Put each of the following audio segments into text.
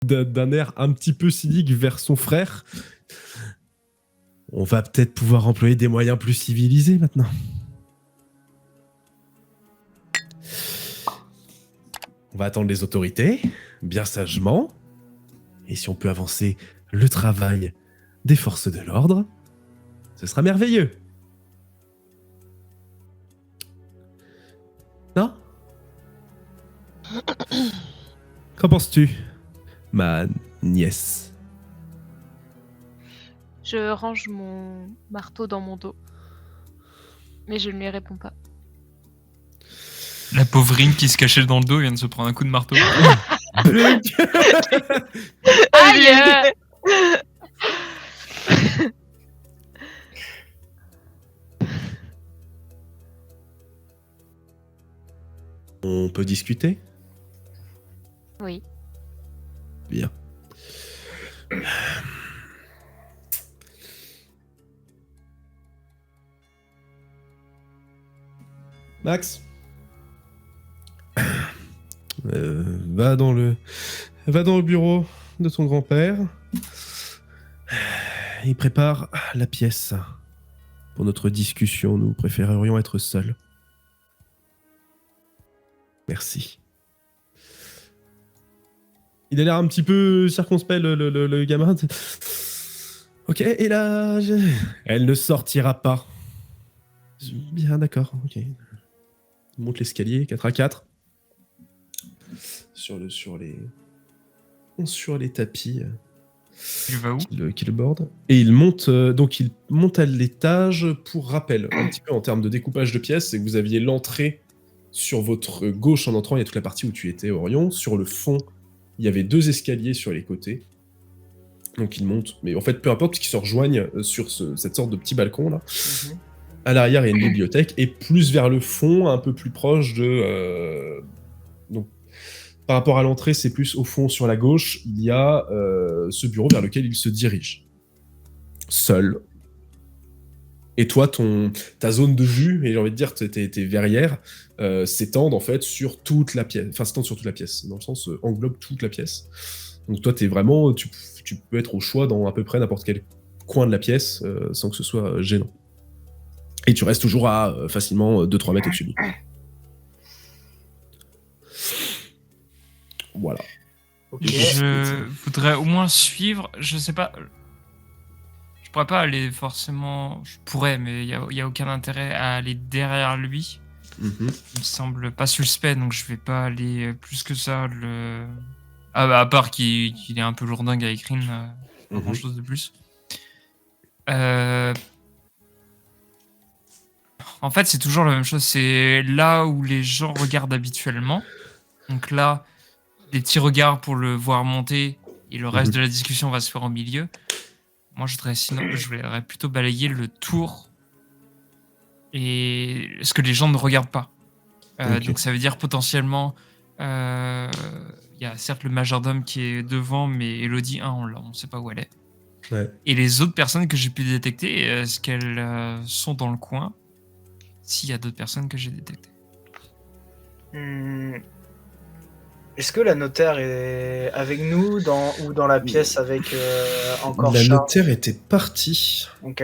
d'un air un petit peu cynique vers son frère. On va peut-être pouvoir employer des moyens plus civilisés maintenant. On va attendre les autorités, bien sagement. Et si on peut avancer le travail des forces de l'ordre, ce sera merveilleux. Non? Qu'en penses-tu, ma nièce? Je range mon marteau dans mon dos. Mais je ne lui réponds pas. La pauvrine qui se cachait dans le dos vient de se prendre un coup de marteau. Aïe! On peut discuter? Oui. Bien. Max, va dans le bureau de ton grand-père. Il prépare la pièce. Pour notre discussion, nous préférerions être seuls. Merci. Il a l'air un petit peu circonspect, le gamin. Ok, et là... Elle ne sortira pas. Bien, d'accord, ok. Il monte l'escalier, 4 à 4. Sur les tapis Il va où? qui le bordent. Et il monte, donc il monte à l'étage. Pour rappel, un petit peu en termes de découpage de pièces, c'est que vous aviez l'entrée sur votre gauche en entrant, il y a toute la partie où tu étais, Orion. Sur le fond, il y avait 2 escaliers sur les côtés. Donc il monte, mais en fait, peu importe, puisqu'ils se rejoignent sur cette sorte de petit balcon là. Mhm. À l'arrière, il y a une bibliothèque, et plus vers le fond, un peu plus proche de... donc, par rapport à l'entrée, c'est plus au fond, sur la gauche, il y a ce bureau vers lequel il se dirige. Seul. Et toi, ta zone de vue, et j'ai envie de dire tes verrières, s'étendent en fait sur toute la pièce. Enfin, s'étendent sur toute la pièce, dans le sens englobe toute la pièce. Donc toi, t'es vraiment... Tu peux être au choix dans à peu près n'importe quel coin de la pièce, sans que ce soit gênant. Et tu restes toujours à facilement 2-3 mètres au-dessus de lui. Voilà. Ok. Je voudrais au moins suivre, je sais pas. Je pourrais pas aller forcément. Je pourrais, mais il y a aucun intérêt à aller derrière lui. Mhm. Il me semble pas suspect, donc je vais pas aller plus que ça. À part qu'il est un peu lourdingue avec Rin, pas grand chose de plus. En fait, c'est toujours la même chose. C'est là où les gens regardent habituellement. Donc là, des petits regards pour le voir monter et le reste de la discussion va se faire au milieu. Moi, je voudrais plutôt balayer le tour et ce que les gens ne regardent pas. Ok. Donc ça veut dire potentiellement, il y a certes le majordome qui est devant, mais Elodie 1, on ne sait pas où elle est. Ouais. Et les autres personnes que j'ai pu détecter, est-ce qu'elles sont dans le coin? S'il y a d'autres personnes que j'ai détectées. Est-ce que la notaire est avec nous ou dans la pièce avec encore La Charles? notaire était partie. Ok.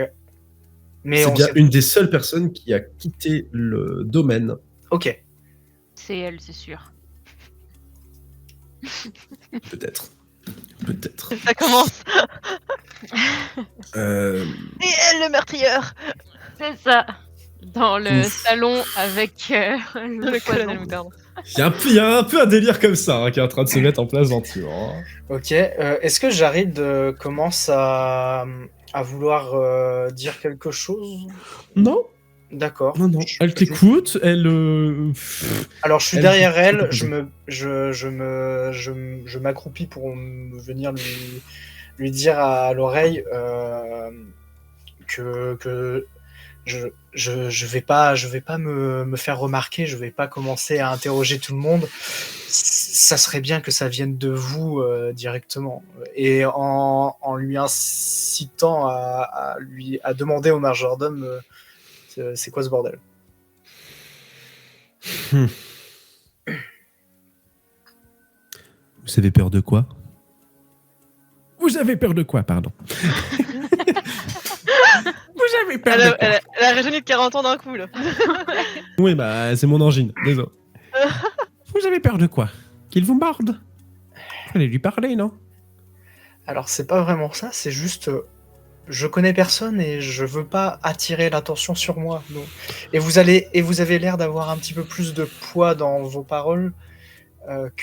Mais C'est on bien sait... une des seules personnes qui a quitté le domaine. Ok. C'est elle, c'est sûr. Peut-être. Ça commence. Euh, Et elle, le meurtrieur. C'est ça. Dans le Ouf. salon avec le Le colonel poison. Moutarde. Il y a un peu un délire comme ça qui est en train de se mettre en place dans Tio. Ok. Est-ce que Jarid commence à vouloir dire quelque chose? Non, D'accord. non. Elle t'écoute, elle... Alors je suis elle- derrière elle, je m'accroupis pour venir lui dire à l'oreille que je vais pas me faire remarquer, je vais pas commencer à interroger tout le monde. Ça serait bien que ça vienne de vous directement. Et en lui incitant à demander au majordome c'est quoi ce bordel. Vous avez peur de quoi? Vous avez peur de quoi, pardon? Vous avez peur de quoi? Elle a rajeuni de 40 ans d'un coup, là. Oui, bah, c'est mon angine, désolé. Vous avez peur de quoi? Qu'il vous morde? Fallait lui parler, non? Alors, c'est pas vraiment ça, c'est juste. Je connais personne et je veux pas attirer l'attention sur moi. Donc. Et vous avez l'air d'avoir un petit peu plus de poids dans vos paroles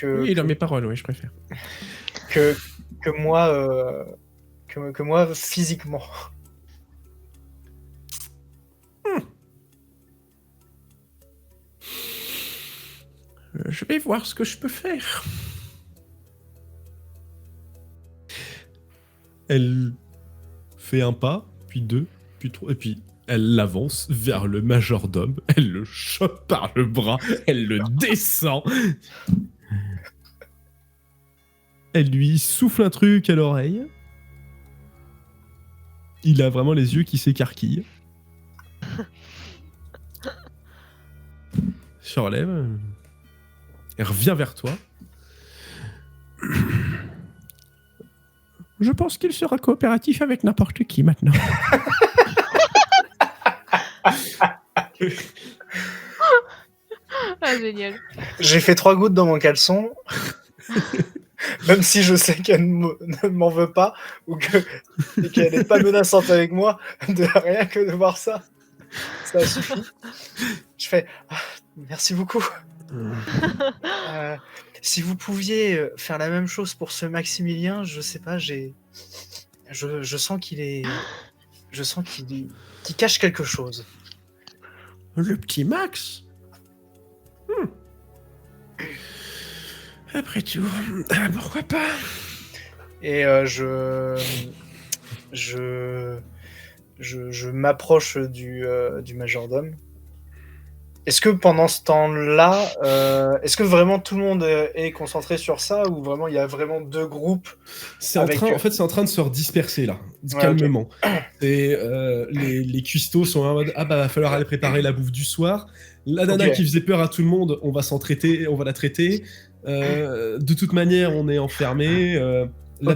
Oui, dans mes paroles, oui, je préfère. que moi, que moi physiquement. Je vais voir ce que je peux faire. Elle fait un pas, puis deux, puis trois, et puis elle avance vers le majordome, elle le chope par le bras, elle le descend. Elle lui souffle un truc à l'oreille. Il a vraiment les yeux qui s'écarquillent. Se relève. Elle revient vers toi. Je pense qu'il sera coopératif avec n'importe qui maintenant. Ah, génial. J'ai fait 3 gouttes dans mon caleçon. Même si je sais qu'elle ne m'en veut pas ou et qu'elle n'est pas menaçante avec moi, de rien que de voir ça, ça suffit. Je fais merci beaucoup. Si vous pouviez faire la même chose pour ce Maximilien, je sais pas, je sens qu'il cache quelque chose. Le petit Max? Après tout, pourquoi pas? Et je m'approche du majordome. Est-ce que pendant ce temps-là, est-ce que vraiment tout le monde est concentré sur ça ou vraiment il y a vraiment 2 groupes? En fait, c'est en train de se redisperser là, calmement. Et les cuistots sont en mode va falloir aller préparer la bouffe du soir. La nana qui faisait peur à tout le monde, on va la traiter. De toute manière, on est enfermé. La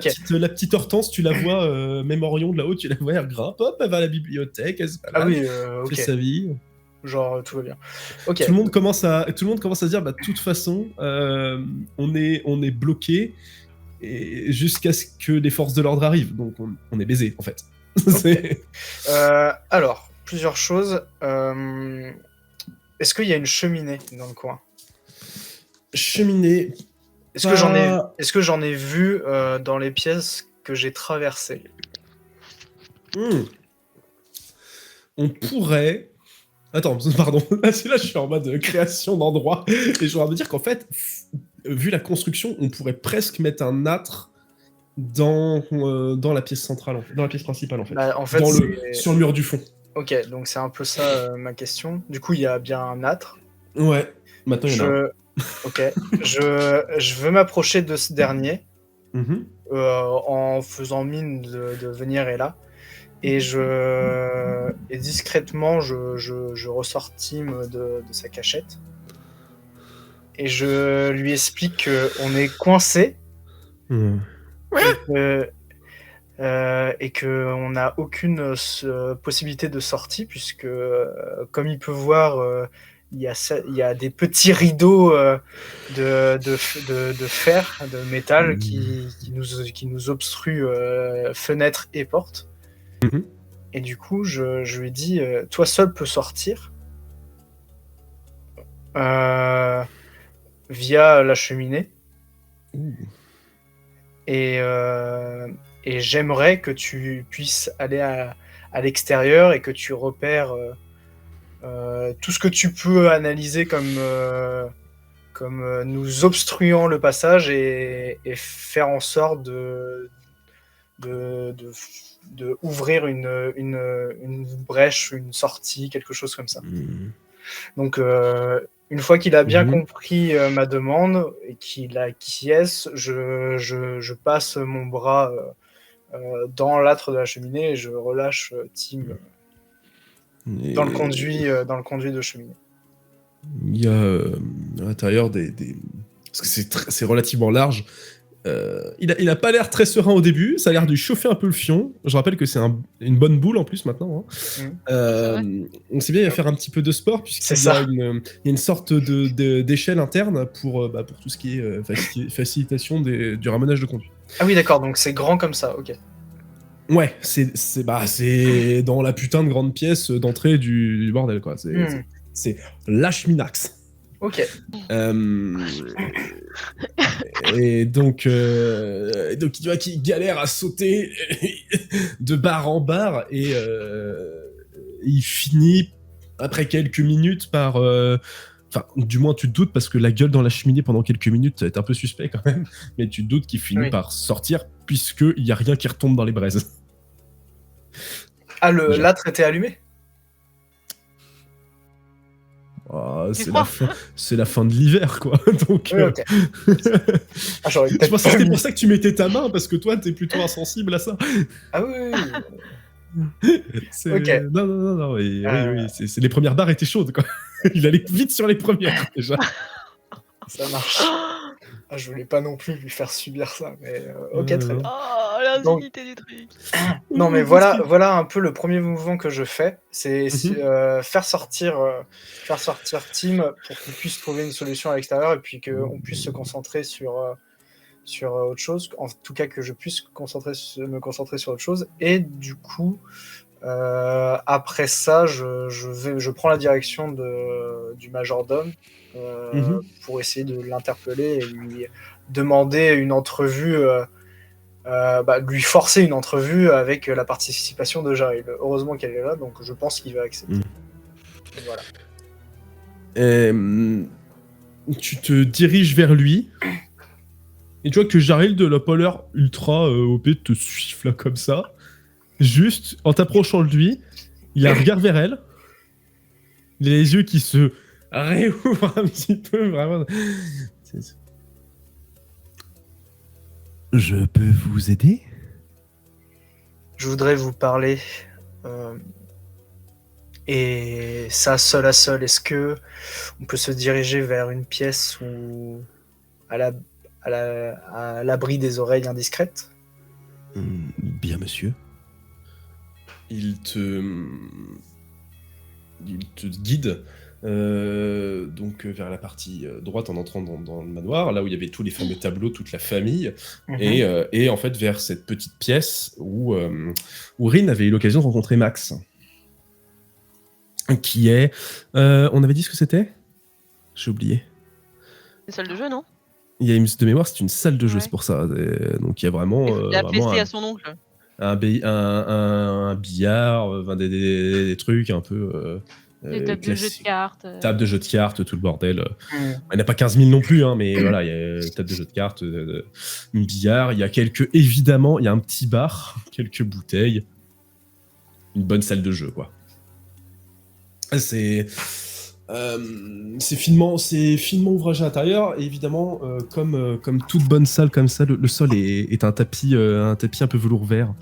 petite Hortense, tu la vois, même Orion de là-haut, tu la vois, elle grimpe, hop, elle va à la bibliothèque, elle se balade, fait sa vie. Genre tout va bien. Tout le monde commence à se dire, de toute façon, on est bloqué jusqu'à ce que les forces de l'ordre arrivent. Donc on est baisé en fait. Alors, plusieurs choses. Est-ce qu'il y a une cheminée dans le coin? Cheminée. Est-ce que j'en ai vu dans les pièces que j'ai traversées? On pourrait. Attends, pardon. Là, je suis en mode création d'endroit. Et je voudrais me dire qu'en fait, vu la construction, on pourrait presque mettre un âtre dans la pièce centrale, dans la pièce principale, en fait. Sur le mur du fond. Ok, donc c'est un peu ça ma question. Du coup, il y a bien un âtre. Ouais, maintenant il y en a un. Ok, je veux m'approcher de ce dernier en faisant mine de venir et là. Et discrètement, je ressors Tim de sa cachette. Et je lui explique qu'on est coincé. Et qu'on n'a aucune possibilité de sortie, puisque, comme il peut voir, il y a des petits rideaux de fer, de métal, qui nous obstruent fenêtres et portes. Et du coup, je lui dis, toi seul peux sortir via la cheminée. Et j'aimerais que tu puisses aller à l'extérieur et que tu repères tout ce que tu peux analyser comme nous obstruant le passage et faire en sorte de ouvrir une brèche, une sortie, quelque chose comme ça. Donc, une fois qu'il a bien compris ma demande et qu'il acquiesce, je passe mon bras dans l'âtre de la cheminée et je relâche Tim dans le conduit de cheminée. Il y a à l'intérieur parce que c'est relativement large, Il a pas l'air très serein au début, ça a l'air de chauffer un peu le fion. Je rappelle que c'est une bonne boule en plus maintenant. Donc c'est bien, il va faire un petit peu de sport, puisqu'il y a une sorte d'échelle interne pour tout ce qui est facilitation du ramenage de conduite. Ah oui, d'accord, donc c'est grand comme ça, ok. Ouais, c'est dans la putain de grande pièce d'entrée du bordel, quoi. C'est l'Ashminax. Ok. Et donc tu vois qu'il galère à sauter de barre en barre et il finit après quelques minutes par enfin du moins tu te doutes, parce que la gueule dans la cheminée pendant quelques minutes ça va être un peu suspect quand même, mais tu te doutes qu'il finit par sortir, puisque il y a rien qui retombe dans les braises. Ah, l'âtre était allumé? Oh, c'est la fin de l'hiver, quoi. Donc, oui, okay. Je pense que c'était pour ça que tu mettais ta main, parce que toi, t'es plutôt insensible à ça. Ah oui. Okay. Non. Oui, c'est les premières barres étaient chaudes, quoi. Il allait vite sur les premières, déjà. Ça marche. Ah, je voulais pas non plus lui faire subir ça, mais ok, très bien. Oh, l'indignité du truc. Non, mais voilà un peu le premier mouvement que je fais, c'est faire sortir Tim pour qu'on puisse trouver une solution à l'extérieur et puis qu'on puisse se concentrer sur autre chose. En tout cas, que je puisse me concentrer sur autre chose. Et du coup, après ça, je prends la direction du majordome. Pour essayer de l'interpeller et lui demander une entrevue, lui forcer une entrevue avec la participation de Jaril. Heureusement qu'elle est là, donc je pense qu'il va accepter. Voilà. Tu te diriges vers lui et tu vois que Jaril de la pas l'air ultra OP te suivre là comme ça. Juste en t'approchant de lui, il a un regard vers elle, il a les yeux qui se réouvre un petit peu, vraiment. Je peux vous aider? Je voudrais vous parler. Et ça, seul à seul, est-ce que on peut se diriger vers une pièce où, à l'abri des oreilles indiscrètes? Bien, monsieur. Il te guide donc vers la partie droite en entrant dans le manoir, là où il y avait tous les fameux tableaux, toute la famille, et en fait vers cette petite pièce où Rin avait eu l'occasion de rencontrer Max, qui est... on avait dit ce que c'était? J'ai oublié. Une salle de jeu, non? Il y a une de mémoire, c'est une salle de jeu, c'est pour ça. Donc il y a vraiment... il a PC à son oncle. Un billard, des trucs un peu... des tables de jeux de cartes. Table de jeux de cartes, tout le bordel. Il n'y en a pas 15 000 non plus, hein, mais voilà, il y a une table de jeux de cartes, une billard, il y a évidemment, il y a un petit bar, quelques bouteilles, une bonne salle de jeu, quoi. C'est finement ouvragé à l'intérieur, et évidemment, comme toute bonne salle comme ça, le sol est un tapis un peu velours vert.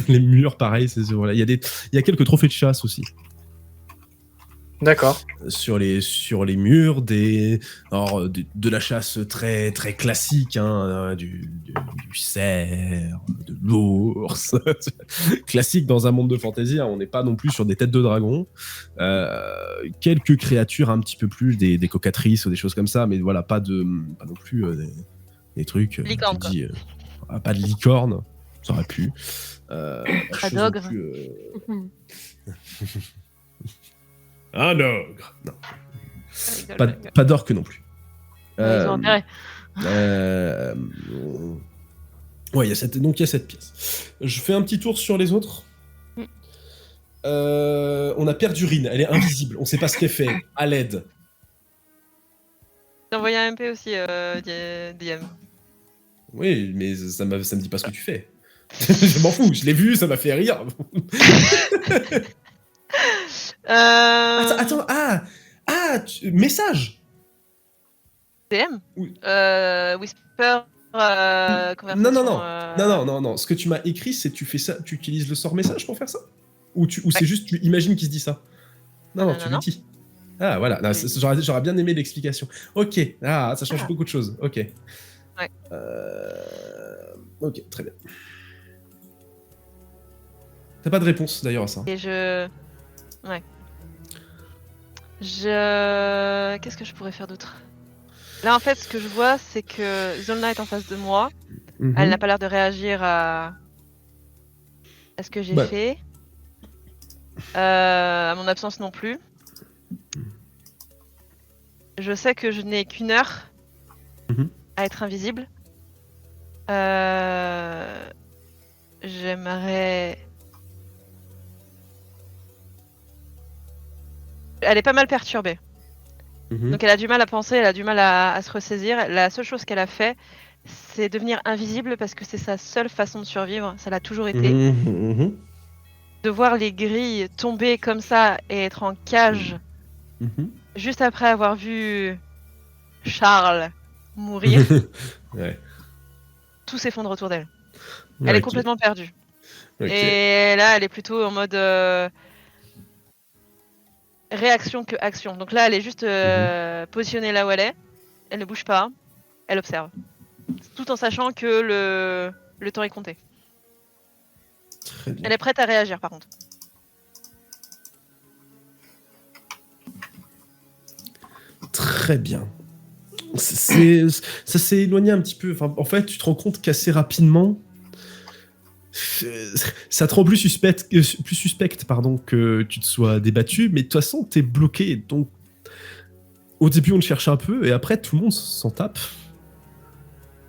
Les murs, pareil, voilà. Il y a quelques trophées de chasse aussi. D'accord. Sur les murs, de la chasse très très classique, hein, du cerf, de l'ours, classique dans un monde de fantasy. Hein, on n'est pas non plus sur des têtes de dragon. Quelques créatures un petit peu plus, des cocatrices ou des choses comme ça, mais voilà, pas non plus des trucs. Licorne, quoi. Pas de licorne, ça aurait pu. Un ogre. Un ogre. Non. Pas d'orque non plus. Ils ont intérêt. Ouais, il y a cette pièce. Je fais un petit tour sur les autres. On a perdu Rin, elle est invisible. On sait pas ce qu'elle fait. À l'aide. J'ai envoyé un MP aussi, DM. Oui, mais ça me dit pas ce que tu fais. Je m'en fous, je l'ai vu, ça m'a fait rire. Attends, message. DM Oui. Whisper, conversation... Non. Ce que tu m'as écrit, c'est tu fais ça, tu utilises le sort message pour faire ça? Ou c'est juste tu imagines qu'il se dit ça? Non, tu lui dis. Ah, voilà, j'aurais bien aimé l'explication. Ok, ça change beaucoup de choses, ok. Ouais. Ok, très bien. T'as pas de réponse d'ailleurs à ça. Et ouais. Qu'est-ce que je pourrais faire d'autre? Là, en fait, ce que je vois, c'est que Zolna est en face de moi. Mhm. Elle n'a pas l'air de réagir à ce que j'ai Ouais. fait. À mon absence non plus. Je sais que je n'ai qu'une heure Mhm. à être invisible. J'aimerais... Elle est pas mal perturbée. Mhm. Donc elle a du mal à penser, elle a du mal à se ressaisir. La seule chose qu'elle a fait, c'est devenir invisible parce que c'est sa seule façon de survivre. Ça l'a toujours été. Mhm. Mhm. De voir les grilles tomber comme ça et être en cage Mhm. juste après avoir vu Charles mourir, Ouais. tout s'effondre autour d'elle. Elle est Ok. complètement perdue. Ok. Et là, elle est plutôt en mode réaction que action. Donc là, elle est juste positionnée là où elle est. Elle ne bouge pas. Elle observe. Tout en sachant que le temps est compté. Très bien. Elle est prête à réagir par contre. Très bien. Ça s'est éloigné un petit peu. Enfin, en fait, tu te rends compte qu'assez rapidement, ça te rend plus suspecte pardon, que tu te sois débattu, mais de toute façon, t'es bloqué. Donc, au début, on te cherche un peu, et après, tout le monde s'en tape.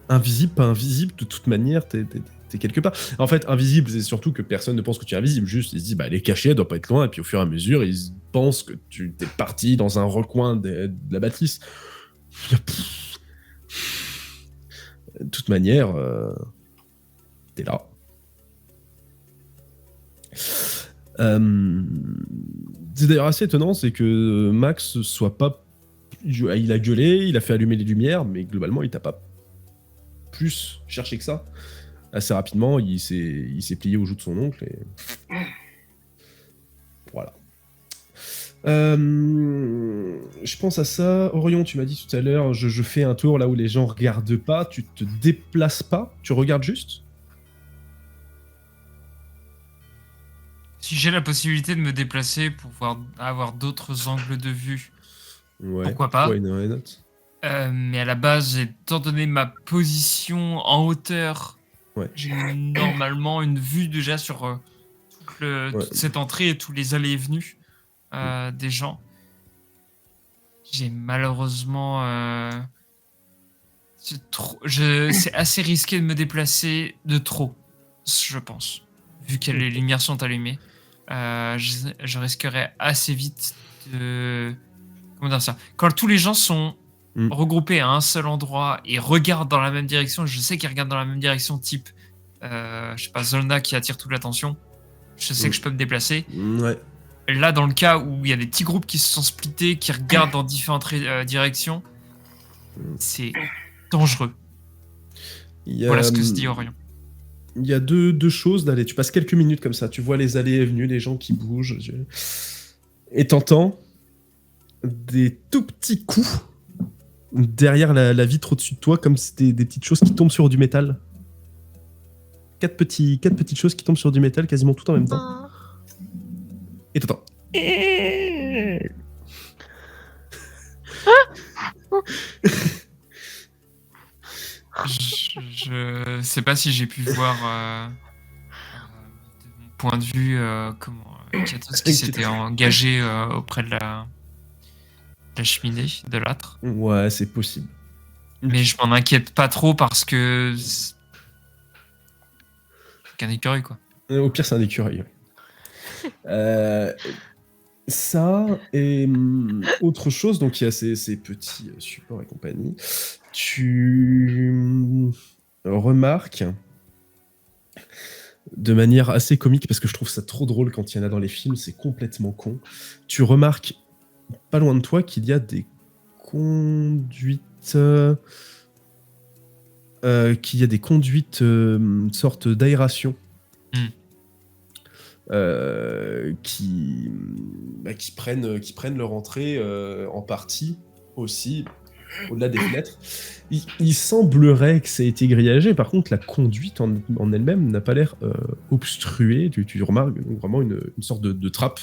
Invisible, pas invisible, de toute manière, t'es quelque part. En fait, invisible, c'est surtout que personne ne pense que tu es invisible. Juste, ils se disent, bah, elle est cachée, elle doit pas être loin, et puis au fur et à mesure, ils pensent que tu t'es parti dans un recoin de la bâtisse. De toute manière, t'es là. C'est d'ailleurs assez étonnant, c'est que Max soit pas... Il a gueulé, il a fait allumer les lumières, mais globalement, il t'a pas plus cherché que ça. Assez rapidement, il s'est plié au joug de son oncle, et... Voilà. Je pense à ça. Orion, tu m'as dit tout à l'heure, je fais un tour là où les gens regardent pas, tu te déplaces pas, tu regardes juste. Si j'ai la possibilité de me déplacer pour pouvoir avoir d'autres angles de vue, Ouais. pourquoi pas. Why not? Mais à la base, étant donné ma position en hauteur, Ouais. j'ai normalement une vue déjà sur Ouais. toute cette entrée et tous les allées et venues des gens. J'ai malheureusement... c'est assez risqué de me déplacer de trop, je pense. Vu que les lumières sont allumées, je risquerais assez vite de... Comment dire ça? Quand tous les gens sont regroupés à un seul endroit et regardent dans la même direction, je sais qu'ils regardent dans la même direction, type, je sais pas, Zolna qui attire toute l'attention, je sais que je peux me déplacer. Ouais. Là, dans le cas où il y a des petits groupes qui se sont splittés, qui regardent dans différentes directions, c'est dangereux. Voilà ce que se dit Orion. Il y a deux choses d'aller. Tu passes quelques minutes comme ça, tu vois les allées et venues, les gens qui bougent. Et t'entends des tout petits coups derrière la vitre au-dessus de toi, comme si c'était des petites choses qui tombent sur du métal. Quatre petites choses qui tombent sur du métal quasiment tout en même temps. Et t'entends. Je sais pas si j'ai pu voir de mon point de vue comment Katos qui s'était engagé auprès de la cheminée de l'âtre. Ouais, c'est possible. Mais je m'en inquiète pas trop parce que c'est qu'un écureuil, quoi. Au pire, c'est un écureuil. Ça et autre chose, donc il y a ces petits supports et compagnie. Tu remarques de manière assez comique, parce que je trouve ça trop drôle quand il y en a dans les films, c'est complètement con. Tu remarques pas loin de toi qu'il y a des conduites... sorte d'aération. Qui prennent leur entrée en partie aussi au-delà des fenêtres. Il semblerait que ça ait été grillagé. Par contre, la conduite en elle-même n'a pas l'air obstruée. Tu remarques donc vraiment une sorte de trappe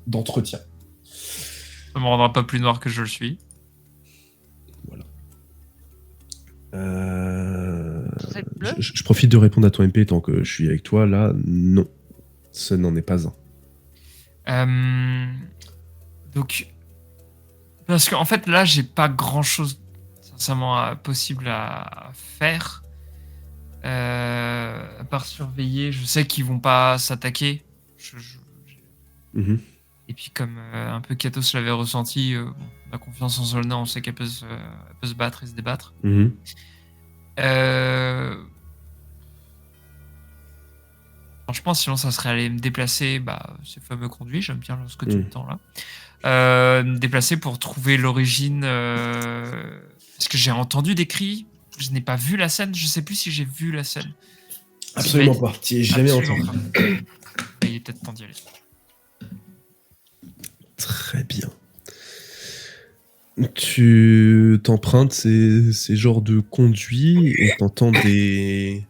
d'entretien. Ça me rendra pas plus noir que je le suis. Voilà. C'est bleu. Je profite de répondre à ton MP tant que je suis avec toi. Là, non. Ce n'en est pas un. Donc, parce qu'en fait, là, j'ai pas grand-chose, sincèrement, possible à faire. À part surveiller. Je sais qu'ils vont pas s'attaquer. Mhm. Et puis, comme un peu Katos l'avait ressenti, la confiance en Zolna, on sait qu'elle peut se battre et se débattre. Mhm. Franchement, sinon, ça serait aller me déplacer, ces fameux conduits, j'aime bien lorsque tu me tends là. Me déplacer pour trouver l'origine. Parce que j'ai entendu des cris, je n'ai pas vu la scène, je sais plus si j'ai vu la scène. Absolument pas. Tu es jamais entendu. Il est peut-être temps d'y aller. Très bien. Tu t'empruntes ces genres de conduits et t'entends des...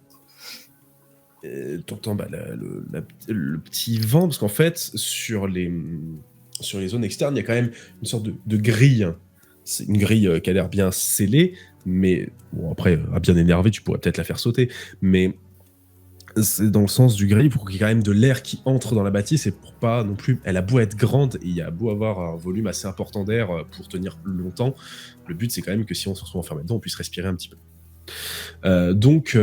T'entends le petit vent, parce qu'en fait, sur les zones externes, il y a quand même une sorte de grille. C'est une grille qui a l'air bien scellée, mais bon, après, à bien énervé, tu pourrais peut-être la faire sauter. Mais c'est dans le sens du grille pour qu'il y ait quand même de l'air qui entre dans la bâtisse et pour pas non plus. Elle a beau être grande et il y a beau avoir un volume assez important d'air pour tenir longtemps. Le but, c'est quand même que si on se retrouve enfermé dedans, on puisse respirer un petit peu. Donc,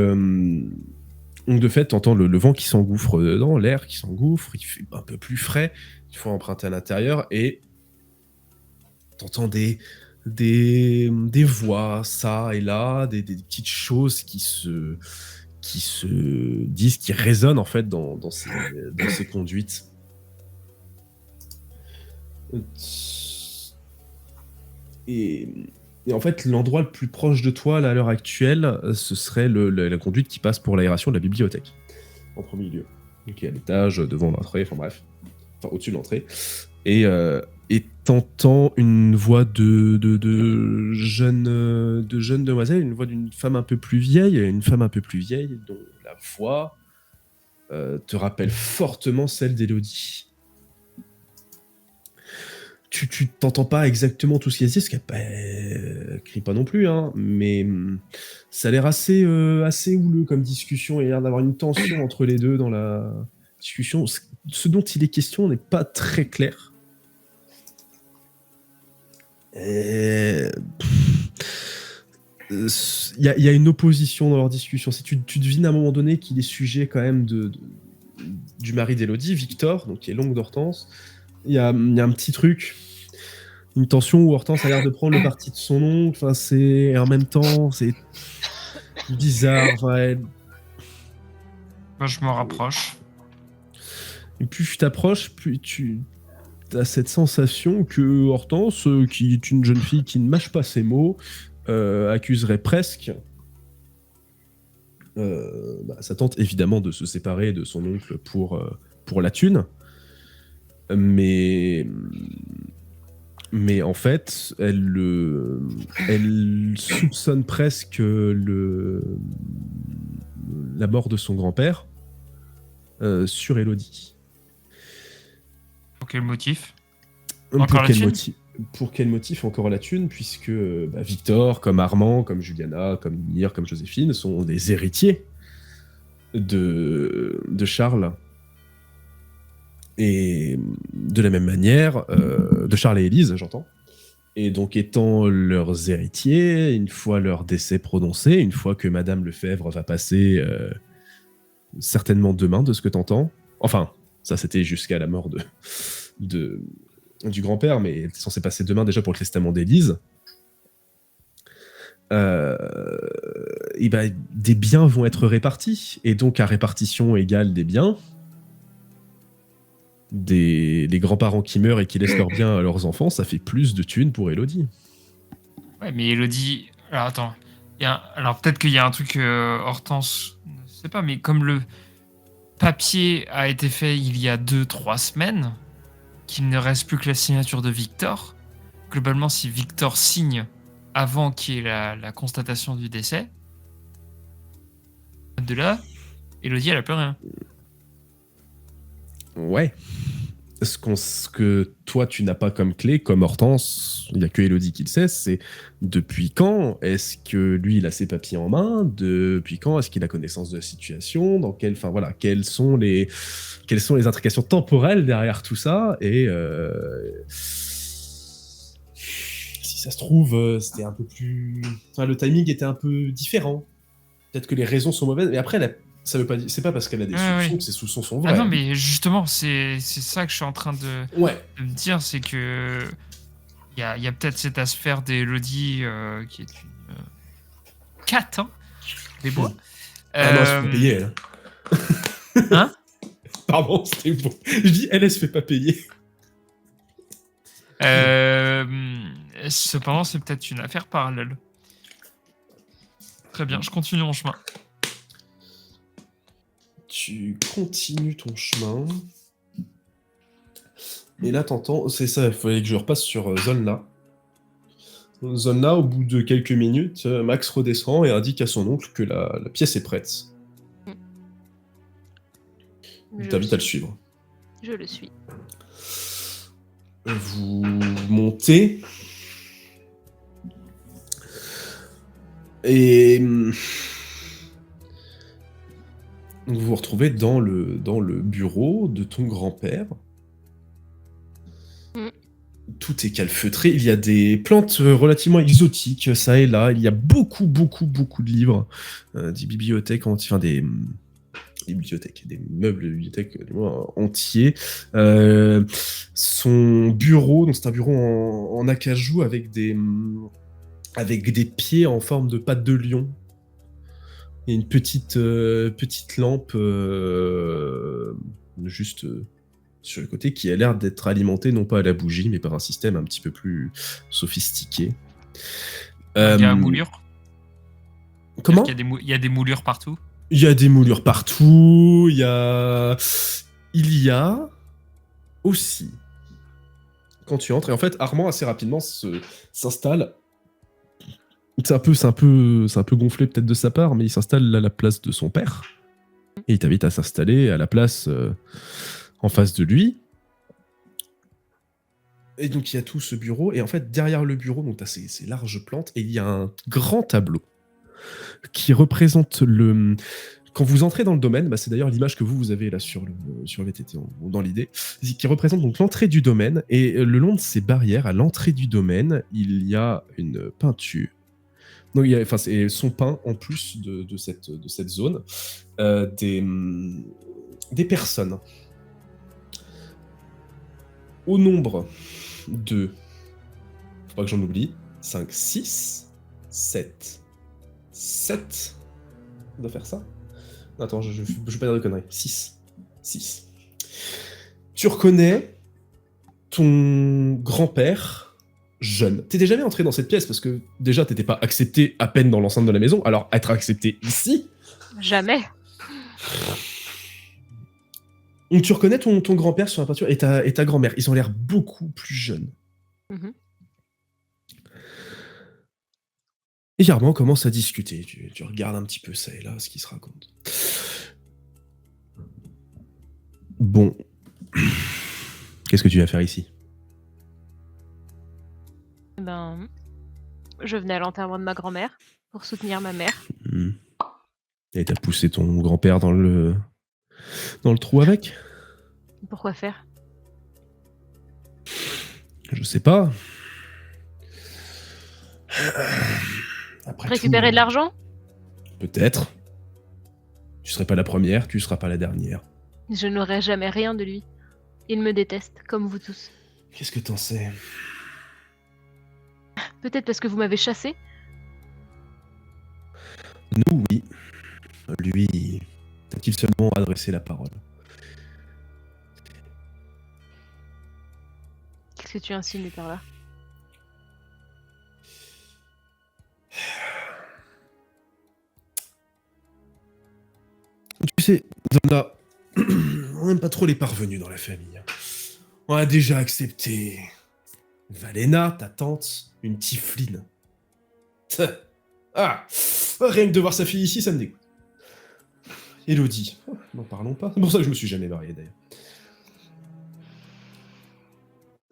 de fait, t'entends le vent qui s'engouffre dedans, l'air qui s'engouffre, il fait un peu plus frais, il faut emprunter à l'intérieur, et t'entends des voix, ça et là, des petites choses qui se disent, qui résonnent en fait dans ces conduites. Et en fait, l'endroit le plus proche de toi, là, à l'heure actuelle, ce serait la conduite qui passe pour l'aération de la bibliothèque, en premier lieu. Donc, il y a l'étage, devant l'entrée, enfin bref, au-dessus de l'entrée. Et t'entends une voix de jeune demoiselle, une voix d'une femme un peu plus vieille, dont la voix te rappelle fortement celle d'Élodie. Tu t'entends pas exactement tout ce qu'elle dit, parce qu'elle crie pas non plus, hein, mais ça a l'air assez houleux comme discussion, et il y a l'air d'avoir une tension entre les deux dans la discussion. Ce dont il est question n'est pas très clair. Il y a une opposition dans leur discussion. Si tu devines à un moment donné qu'il est sujet quand même du mari d'Élodie, Victor, donc qui est l'oncle d'Hortense. Il y a un petit truc, une tension où Hortense a l'air de prendre le parti de son oncle. Enfin, c'est en même temps, c'est bizarre. Enfin, Moi, je me rapproche. et plus tu t'approches, plus tu as cette sensation que Hortense, qui est une jeune fille qui ne mâche pas ses mots, accuserait presque sa tante, évidemment, de se séparer de son oncle pour la thune. Mais en fait, elle soupçonne presque la mort de son grand-père sur Élodie. Pour quel motif? Pour quel motif encore la thune, puisque Victor, comme Armand, comme Juliana, comme Mire, comme Joséphine, sont des héritiers de Charles. Et de la même manière, de Charles et Élise, j'entends. Et donc, étant leurs héritiers, une fois leur décès prononcé, une fois que Madame Lefebvre va passer certainement demain, de ce que t'entends. Enfin, ça c'était jusqu'à la mort du grand-père, mais elle est censée passer demain déjà pour le testament d'Élise. Des biens vont être répartis, et donc à répartition égale des biens, des grands-parents qui meurent et qui laissent leurs biens à leurs enfants, ça fait plus de thunes pour Élodie. Ouais, mais Élodie... Alors, attends. Alors, peut-être qu'il y a un truc Hortense... Je sais pas, mais comme le papier a été fait il y a 2-3 semaines, qu'il ne reste plus que la signature de Victor, globalement, si Victor signe avant qu'il y ait la constatation du décès. De là, Elodie, elle a plus rien. Ouais. Ce que toi, tu n'as pas comme clé, comme Hortense, il n'y a que Elodie qui le sait, c'est depuis quand est-ce que lui, il a ses papiers en main, depuis quand est-ce qu'il a connaissance de la situation, enfin voilà, quelles sont les intrications temporelles derrière tout ça, et si ça se trouve, c'était un peu plus... Enfin, le timing était un peu différent. Peut-être que les raisons sont mauvaises, mais après, ça veut pas dire... C'est pas parce qu'elle a des soupçons que ces soupçons sont vrais. Ah non, mais justement, c'est ça que je suis en train de me dire, c'est que il y a peut-être cette affaire d'Elodie qui est une cat, hein, des bois. Ah non, elle se fait payer, elle. Hein? Pardon, c'était bon. Je dis, elle se fait pas payer. Cependant, c'est peut-être une affaire parallèle. Très bien, je continue mon chemin. Tu continues ton chemin. Et là, t'entends... C'est ça, il fallait que je repasse sur Zolna. Zolna, au bout de quelques minutes, Max redescend et indique à son oncle que la pièce est prête. Il t'invite à le suivre. Je le suis. Vous montez. Et vous vous retrouvez dans le bureau de ton grand-père. Tout est calfeutré. Il y a des plantes relativement exotiques, ça et là. Il y a beaucoup de livres, des bibliothèques, enfin des bibliothèques, des meubles de bibliothèque entiers. Son bureau, donc c'est un bureau en acajou avec des pieds en forme de pattes de lion. Il y a une petite lampe juste sur le côté qui a l'air d'être alimentée non pas à la bougie, mais par un système un petit peu plus sophistiqué. Il y a une moulure. Comment ? Il y a des moulures partout. Il y a des moulures partout. Il y a aussi, quand tu entres, et en fait, Armand assez rapidement s'installe. C'est un peu gonflé peut-être de sa part, mais il s'installe à la place de son père. Et il t'invite à s'installer à la place en face de lui. Et donc il y a tout ce bureau, et en fait derrière le bureau, donc t'as ces larges plantes, et il y a un grand tableau qui représente le... Quand vous entrez dans le domaine, c'est d'ailleurs l'image que vous avez là sur le VTT, dans l'idée, qui représente donc l'entrée du domaine, et le long de ces barrières, à l'entrée du domaine, il y a une peinture. Donc, c'est son peint en plus de cette zone, des personnes au nombre de, faut pas que j'en oublie, 5, 6, 7, on doit faire ça. Attends, je vais pas dire de conneries. 6. Tu reconnais ton grand-père jeune. T'étais jamais entré dans cette pièce parce que déjà t'étais pas accepté à peine dans l'enceinte de la maison, alors être accepté ici... Jamais. Donc tu reconnais ton grand-père sur la peinture et ta grand-mère. Ils ont l'air beaucoup plus jeunes. Et Armand commence à discuter. Tu regardes un petit peu ça et là, ce qui se raconte. Bon. Qu'est-ce que tu vas faire ici ? Je venais à l'enterrement de ma grand-mère pour soutenir ma mère. Et t'as poussé ton grand-père dans le trou avec ? Pourquoi faire ? Je sais pas. Après récupérer de l'argent ? Peut-être. Tu serais pas la première, tu seras pas la dernière. Je n'aurai jamais rien de lui. Il me déteste, comme vous tous. Qu'est-ce que t'en sais ? Peut-être parce que vous m'avez chassé ? Nous, oui. Lui, a-t-il seulement adressé la parole ? Qu'est-ce que tu insinues par là ? Tu sais, Zona, on n'aime pas trop les parvenus dans la famille. On a déjà accepté Valena, ta tante, une Tifline. Ah, rien que de voir sa fille ici, ça me dégoûte. Élodie, n'en parlons pas. C'est pour ça que je me suis jamais marié d'ailleurs.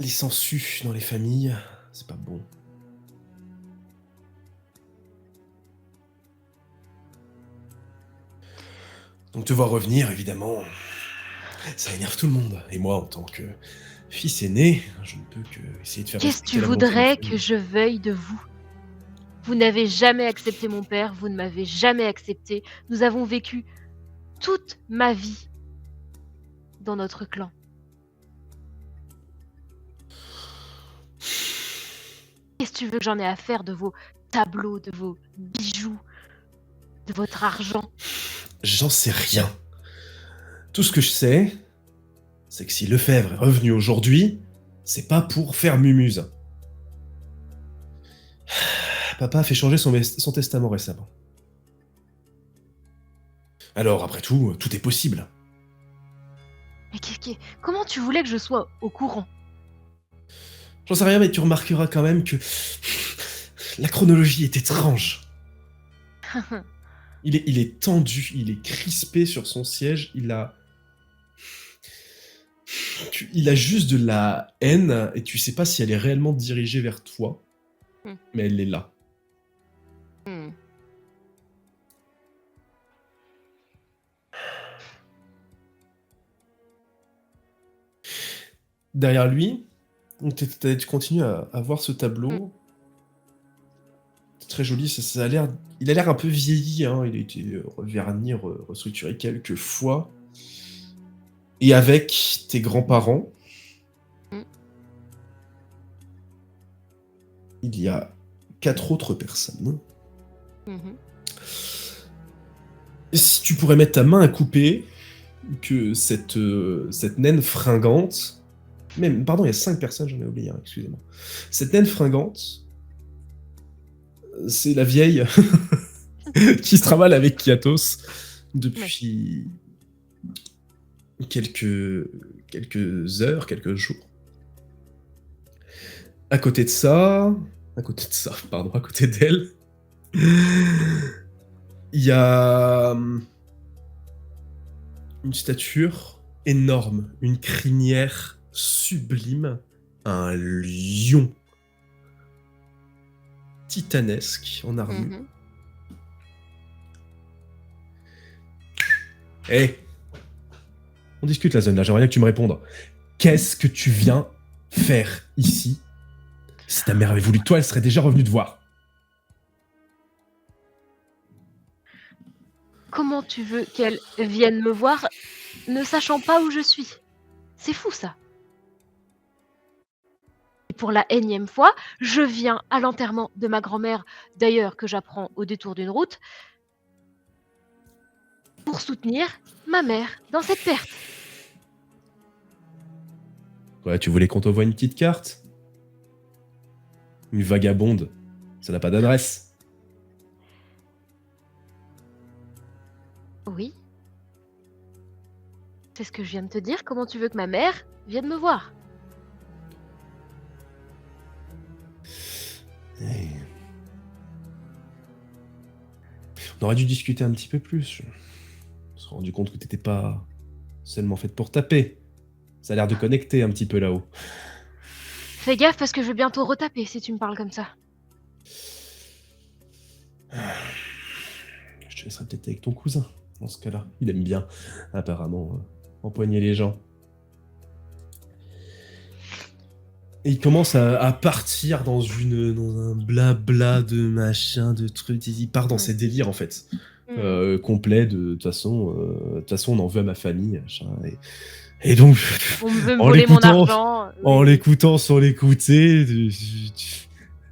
Les sangsues dans les familles, c'est pas bon. Donc te voir revenir, évidemment, ça énerve tout le monde. Et moi, en tant que fils aîné, je ne peux que essayer de faire Qu'est-ce que respecter tu la volonté de ma voudrais famille. que je veuille de vous? Vous n'avez jamais accepté mon père, vous ne m'avez jamais accepté. Nous avons vécu toute ma vie dans notre clan. Qu'est-ce que tu veux que j'en ai à faire de vos tableaux, de vos bijoux, de votre argent? J'en sais rien. Tout ce que je sais, c'est que si Lefebvre est revenu aujourd'hui, c'est pas pour faire mumuse. Papa a fait changer son testament récemment. Alors, après tout, tout est possible. Mais comment tu voulais que je sois au courant? J'en sais rien, mais tu remarqueras quand même que la chronologie est étrange. Il est tendu, il est crispé sur son siège, il a juste de la haine, et tu sais pas si elle est réellement dirigée vers toi, mais elle est là. Derrière lui, tu continues à voir ce tableau. C'est très joli, ça a l'air... Il a l'air un peu vieilli, hein. Il a été verni, restructuré quelques fois. Et avec tes grands-parents, il y a 4 autres personnes. Et si tu pourrais mettre ta main à couper, que cette naine fringante... Même, pardon, il y a 5 personnes, j'en ai oublié, hein, excusez-moi. Cette naine fringante, c'est la vieille qui se travaille avec Kiatos depuis quelques heures, quelques jours. À côté d'elle, il y a une stature énorme, une crinière sublime, un lion titanesque en armure. Hé, on discute la zone là, j'aimerais bien que tu me répondes. Qu'est-ce que tu viens faire ici? Si ta mère avait voulu de toi, elle serait déjà revenue te voir. Comment tu veux qu'elle vienne me voir, ne sachant pas où je suis? C'est fou ça. Et pour la énième fois, je viens à l'enterrement de ma grand-mère, d'ailleurs que j'apprends au détour d'une route, pour soutenir ma mère dans cette perte. Ouais, tu voulais qu'on t'envoie une petite carte? Une vagabonde, ça n'a pas d'adresse. Oui. C'est ce que je viens de te dire. Comment tu veux que ma mère vienne me voir? Hey. On aurait dû discuter un petit peu plus. On s'est rendu compte que t'étais pas seulement faite pour taper. Ça a l'air de connecter un petit peu là-haut. Fais gaffe parce que je vais bientôt retaper si tu me parles comme ça. Je te laisserai peut-être avec ton cousin, dans ce cas-là. Il aime bien, apparemment, empoigner les gens. Et il commence à partir dans un blabla de machin, de trucs. Il part dans ses délires, en fait. Complet de toute façon, on en veut à ma famille, machin. Et donc, on veut me voler mon argent. En l'écoutant sans l'écouter,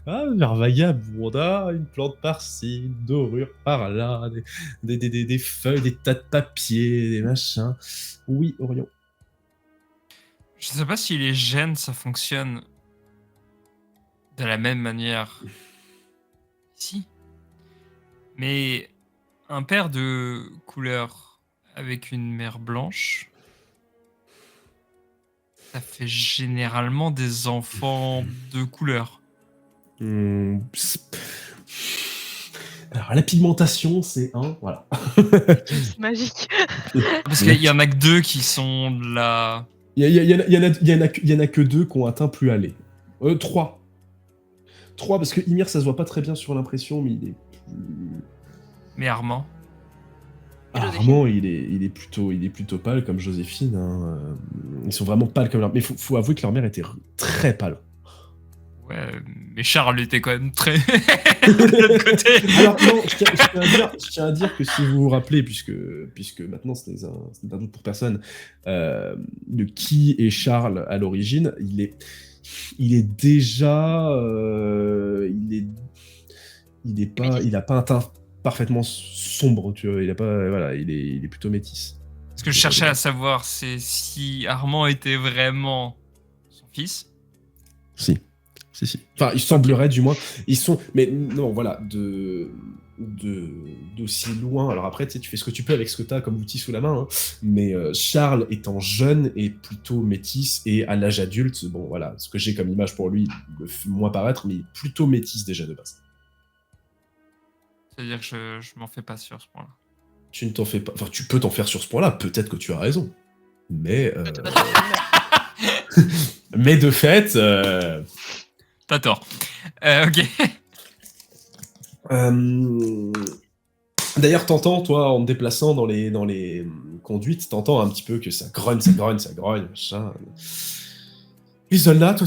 un vagabond, une plante par-ci, une dorure par-là, des feuilles, des tas de papier, des machins. Oui, Orion. Je sais pas si les gènes, ça fonctionne de la même manière ici. Mais un père de couleur avec une mère blanche, ça fait généralement des enfants de couleur. Alors, la pigmentation, c'est un. Voilà. C'est magique. Parce qu'il y en a que 2 qui sont de la. Il y en a que 2 qui ont atteint plus aller. 3. 3, parce que Ymir, ça se voit pas très bien sur l'impression, mais il est plus. Mais Armand. Ah, Joséphine. Armand, il est plutôt pâle comme Joséphine. Hein. Ils sont vraiment pâles comme leur. Mais faut avouer que leur mère était très pâle. Ouais, mais Charles était quand même très. de l'autre côté. Alors, non, je tiens à dire que si vous vous rappelez, puisque maintenant ce n'est un doute pour personne, de qui est Charles à l'origine, il est déjà. Il a pas un teint parfaitement sombre, tu vois. Il a pas. Voilà, il est plutôt métis. Ce que je cherchais à savoir, c'est si Armand était vraiment son fils. Si. Enfin, il semblerait du moins. Ils sont. Mais non, voilà, d'aussi loin. Alors après, tu sais, tu fais ce que tu peux avec ce que tu as comme outil sous la main. Hein. Mais Charles étant jeune et plutôt métis et à l'âge adulte, bon voilà, ce que j'ai comme image pour lui me fait moins paraître, mais il est plutôt métis déjà de base. C'est-à-dire que je m'en fais pas sur ce point-là. Tu ne t'en fais pas. Enfin, tu peux t'en faire sur ce point-là. Peut-être que tu as raison. Mais. Mais de fait. T'as tort. Ok. D'ailleurs, t'entends, toi, en te déplaçant dans les conduites, t'entends un petit peu que ça grogne, machin. Les soldats, toi,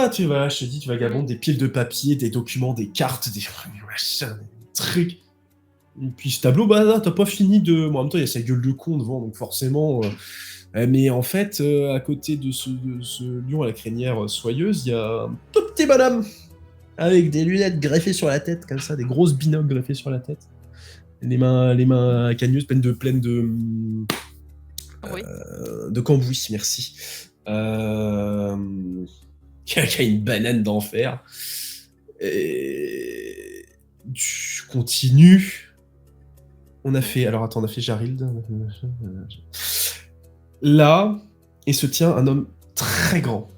tu vas, je te dis, tu vagabondes des piles de papier, des documents, des cartes, des machins, des trucs. Et puis ce tableau, bah là, t'as pas fini de... Bon, en même temps, il y a sa gueule de con devant, donc forcément... mais en fait, à côté de ce lion à la crinière soyeuse, il y a un tout petit bonhomme avec des lunettes greffées sur la tête, comme ça, des grosses binocles greffées sur la tête. Les mains cagneuses, pleines Oui. de cambouis, merci. Qui a une banane d'enfer. Et tu continues. On a fait Jarild. Là, il se tient un homme très grand.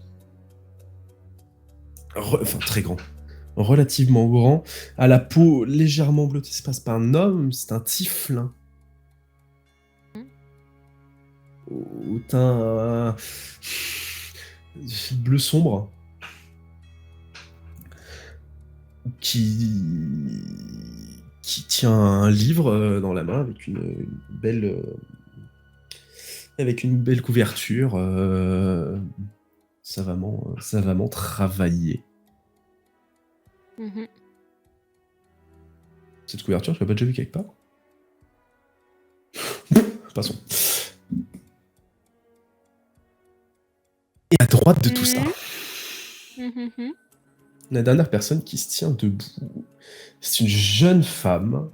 Très grand. Relativement grand. À la peau légèrement bleutée. C'est pas un homme, c'est un tieflin. Au teint bleu sombre. Qui tient un livre dans la main avec une belle couverture savamment travaillée. Mhm. Cette couverture, je l'ai pas déjà vue quelque part. Passons. Et à droite de tout ça, la dernière personne qui se tient debout, c'est une jeune femme,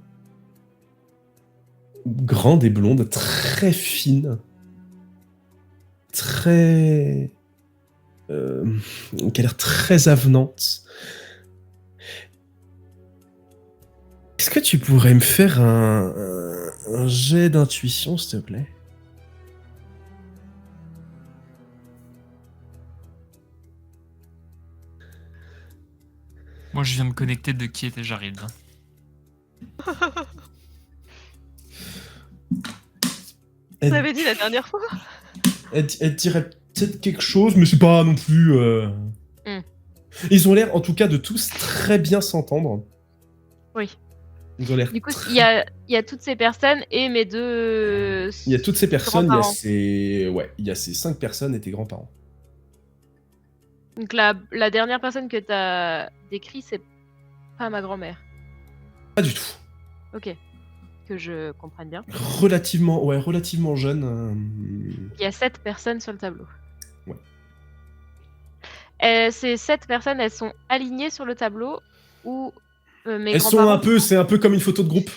grande et blonde, très fine, très... qui a l'air très avenante. Est-ce que tu pourrais me faire un jet d'intuition, s'il te plaît? Moi, je viens me connecter de qui était Jarid. Vous avez dit la dernière fois. Elle dirait peut-être quelque chose, mais c'est pas non plus... Ils ont l'air, en tout cas, de tous très bien s'entendre. Oui. Ils ont l'air Du coup, il y a toutes ces personnes et mes deux... Il y a toutes ces personnes, il y a grands-parents. ces 5 personnes et tes grands-parents. Donc la dernière personne que tu as décrit, c'est pas ma grand-mère. Pas du tout. Ok. Que je comprenne bien. Relativement jeune. Il y a 7 personnes sur le tableau. Ouais. Ces 7 personnes, elles sont alignées sur le tableau ou mes Elles sont grands-parents... c'est un peu comme une photo de groupe.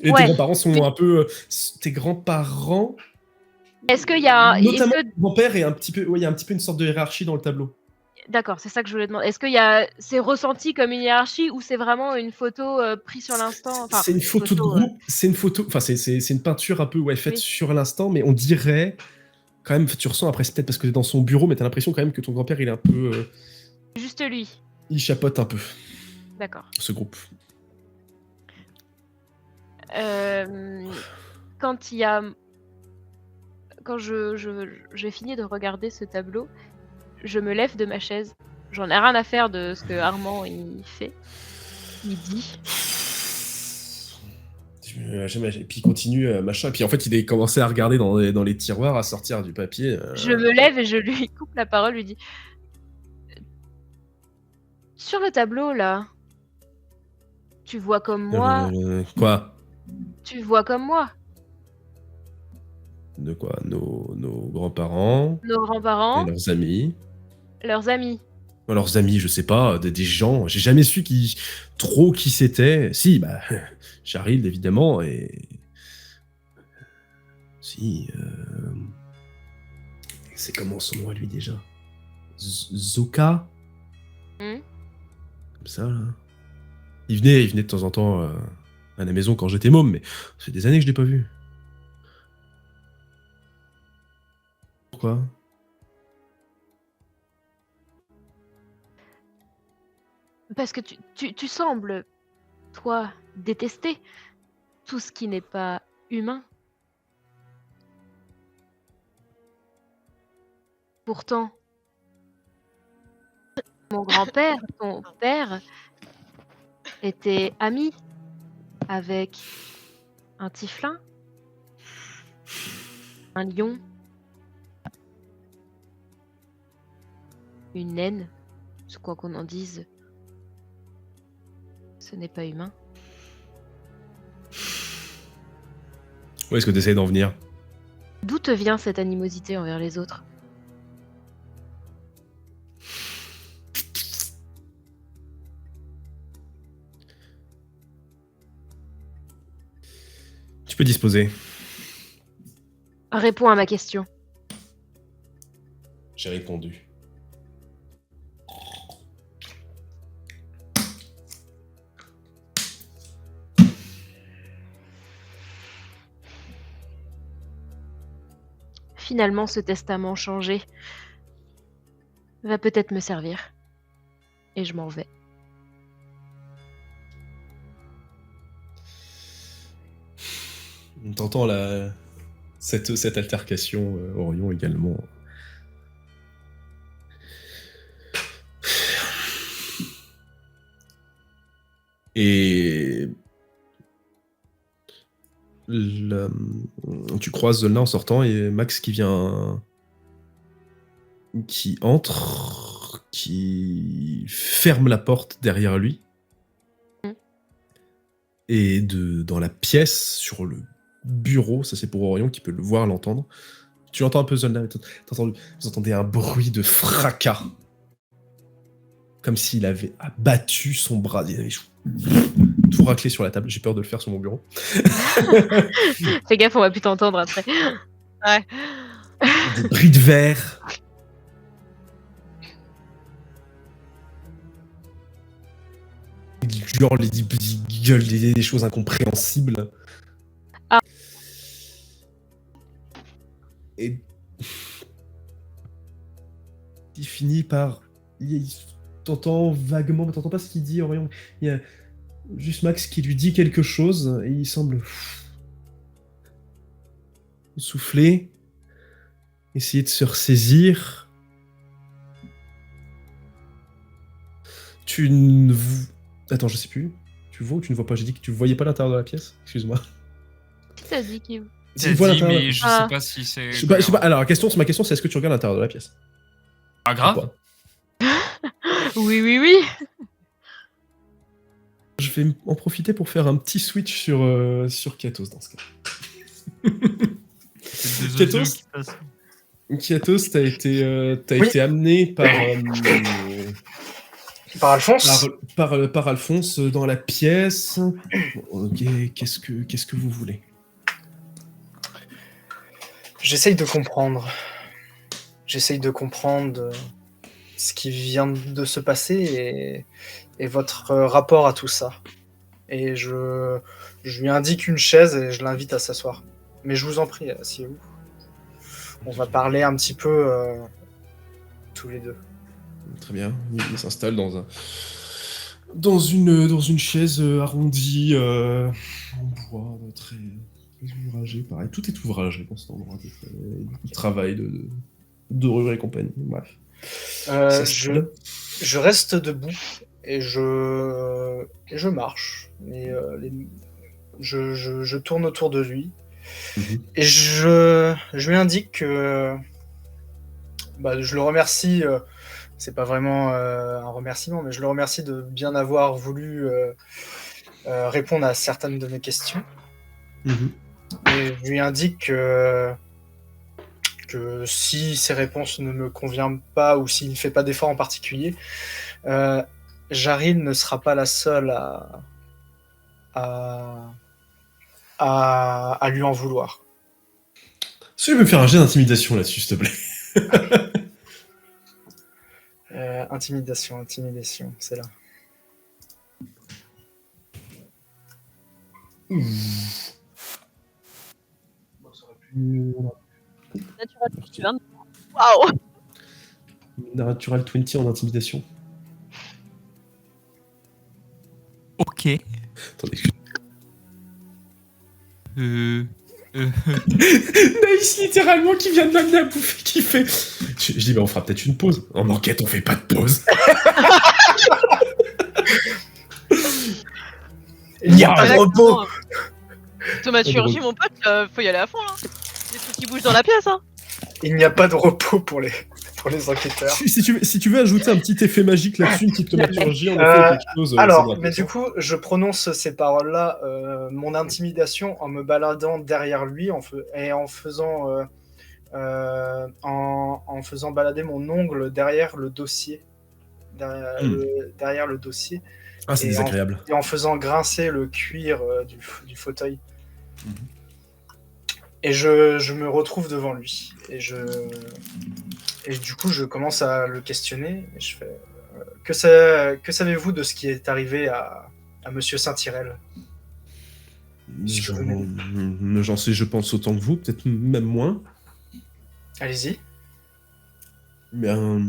Et Ouais. tes grands-parents sont un peu... tes grands-parents... Est-ce qu'il y a... Notamment ton grand-père, il y a un petit peu une sorte de hiérarchie dans le tableau. D'accord, c'est ça que je voulais demander. Est-ce qu'il y a... C'est ressenti comme une hiérarchie ou c'est vraiment une photo prise sur l'instant? Enfin, c'est une photo de groupe, c'est une peinture un peu faite sur l'instant, mais on dirait... Quand même, tu ressens après, c'est peut-être parce que t'es dans son bureau, mais t'as l'impression quand même que ton grand-père, il est un peu... Juste lui. Il chapeaute un peu D'accord. ce groupe. Quand j'ai fini de regarder ce tableau, je me lève de ma chaise. J'en ai rien à faire de ce que Armand il fait. Il dit. Et puis il continue, machin. Et puis en fait, il a commencé à regarder dans les tiroirs, à sortir du papier. Je me lève et je lui coupe la parole, lui dis. Sur le tableau là, tu vois comme moi. Quoi? Tu vois comme moi. De quoi? Nos grands-parents Nos et grands-parents, leurs amis. leurs amis. Leurs amis, je sais pas, des gens. J'ai jamais su qui c'était. Si, bah, Charil, évidemment, et. Si. C'est comment son nom à lui déjà? Zoka? Hmm. Comme ça, là. Il venait de temps en temps à la maison quand j'étais môme, mais ça fait des années que je l'ai pas vu. Pourquoi? Parce que tu sembles, toi, détester tout ce qui n'est pas humain. Pourtant, mon grand-père, ton père, était ami avec un tieflin, un lion, une naine, c'est quoi qu'on en dise. Ce n'est pas humain. Où est-ce que tu essayes d'en venir? D'où te vient cette animosité envers les autres? Tu peux disposer. Réponds à ma question. J'ai répondu. Finalement, ce testament changé va peut-être me servir. Et je m'en vais. T'entends cette altercation, Orion également. Et tu croises Zolna en sortant et Max qui entre, qui ferme la porte derrière lui. Et dans la pièce, sur le bureau, ça c'est pour Orion qui peut le voir, l'entendre. Tu entends un peu Zolna, vous entendez un bruit de fracas. Comme s'il avait abattu son bras. Il avait tout raclé sur la table. J'ai peur de le faire sur mon bureau. Fais gaffe, on va plus t'entendre après. Ouais. Des bris de verre. Genre, il gueule des choses incompréhensibles. Ah. Et il finit par... T'entends vaguement, mais t'entends pas ce qu'il dit, Orion. Il y a juste Max qui lui dit quelque chose, et il semble souffler, essayer de se ressaisir. Attends, je sais plus. Tu vois ou tu ne vois pas? J'ai dit que tu voyais pas l'intérieur de la pièce. Excuse-moi. Qui t'a dit qui... T'as dit, mais je sais pas si c'est... Je sais pas. Alors, ma question, c'est est-ce que tu regardes l'intérieur de la pièce? Pas grave. Oui. Je vais en profiter pour faire un petit switch sur Katos dans ce cas. Katos, t'as été amené par... Par Alphonse. Par Alphonse dans la pièce. Ok, qu'est-ce que vous voulez? J'essaye de comprendre. Ce qui vient de se passer et votre rapport à tout ça. Et je lui indique une chaise et je l'invite à s'asseoir. Mais je vous en prie, asseyez-vous. On va parler un petit peu tous les deux. Très bien. Il s'installe dans dans une chaise arrondie en bois, très ouvragé, pareil. Tout est ouvragé dans cet endroit. Beaucoup de travail, de dorure et compagnie. Bref. Ça se fait. Je reste debout et je marche. Et, je tourne autour de lui Mhm. et je lui indique que je le remercie. C'est pas vraiment un remerciement, mais je le remercie de bien avoir voulu répondre à certaines de mes questions. Mhm. Et je lui indique que si ses réponses ne me conviennent pas ou s'il ne fait pas d'effort en particulier, Jaril ne sera pas la seule à, à lui en vouloir. Est-ce que tu peux me faire un jet d'intimidation là-dessus, s'il te plaît? Intimidation, c'est là. Natural 20. Waouh. Natural 20 en intimidation. Ok. Attendez. Naïs, littéralement, qui vient de m'amener à bouffer, qui fait... Je dis, on fera peut-être une pause. En enquête, on fait pas de pause. Il n'y a pas de repos. Thaumaturgie, mon pote, faut y aller à fond là. Des trucs qui bougent dans la pièce, hein. Il n'y a pas de repos pour les enquêteurs. Si tu veux ajouter un petit effet magique là-dessus, une petite thaumaturgie, en effet, quelque chose... Alors, mais du coup, je prononce ces paroles-là, mon intimidation, en me baladant derrière lui et en faisant balader mon ongle derrière le dossier. Derrière le dossier. Ah, c'est désagréable. Et en faisant grincer le cuir du fauteuil. Mhm. Et je me retrouve devant lui. Et du coup, je commence à le questionner. Et je fais que savez-vous de ce qui est arrivé à Monsieur Saint-Tyrell? J'en sais, je pense, autant que vous, peut-être même moins. Allez-y. Bien,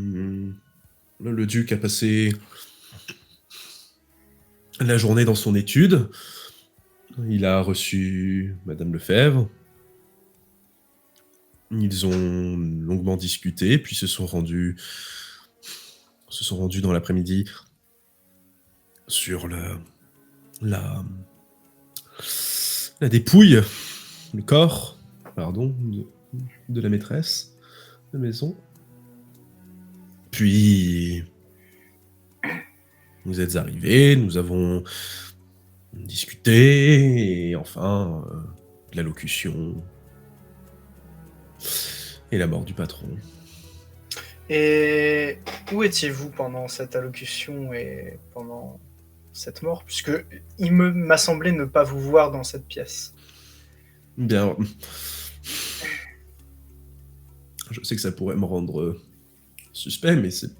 le duc a passé la journée dans son étude. Il a reçu Madame Lefebvre. Ils ont longuement discuté, puis se sont rendus dans l'après-midi sur la dépouille, le corps, pardon, de la maîtresse de maison. Puis vous êtes arrivés, nous avons discuté, et enfin, l'allocution et la mort du patron. Et où étiez-vous pendant cette allocution et pendant cette mort? Puisque il m'a semblé ne pas vous voir dans cette pièce. Bien, je sais que ça pourrait me rendre suspect, mais c'est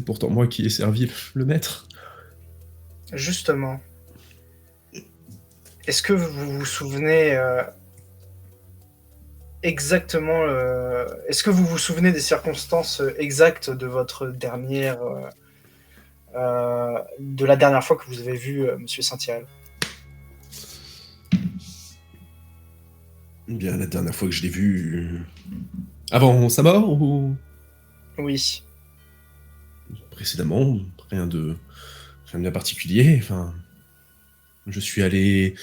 pourtant moi qui ai servi le maître. Justement, est-ce que vous vous souvenez exactement... est-ce que vous vous souvenez des circonstances exactes de votre dernière... de la dernière fois que vous avez vu Monsieur Saint-Tyrell? Bien, la dernière fois que je l'ai vu... avant sa mort ou... Oui. Précédemment, rien de bien particulier. Enfin, je suis allé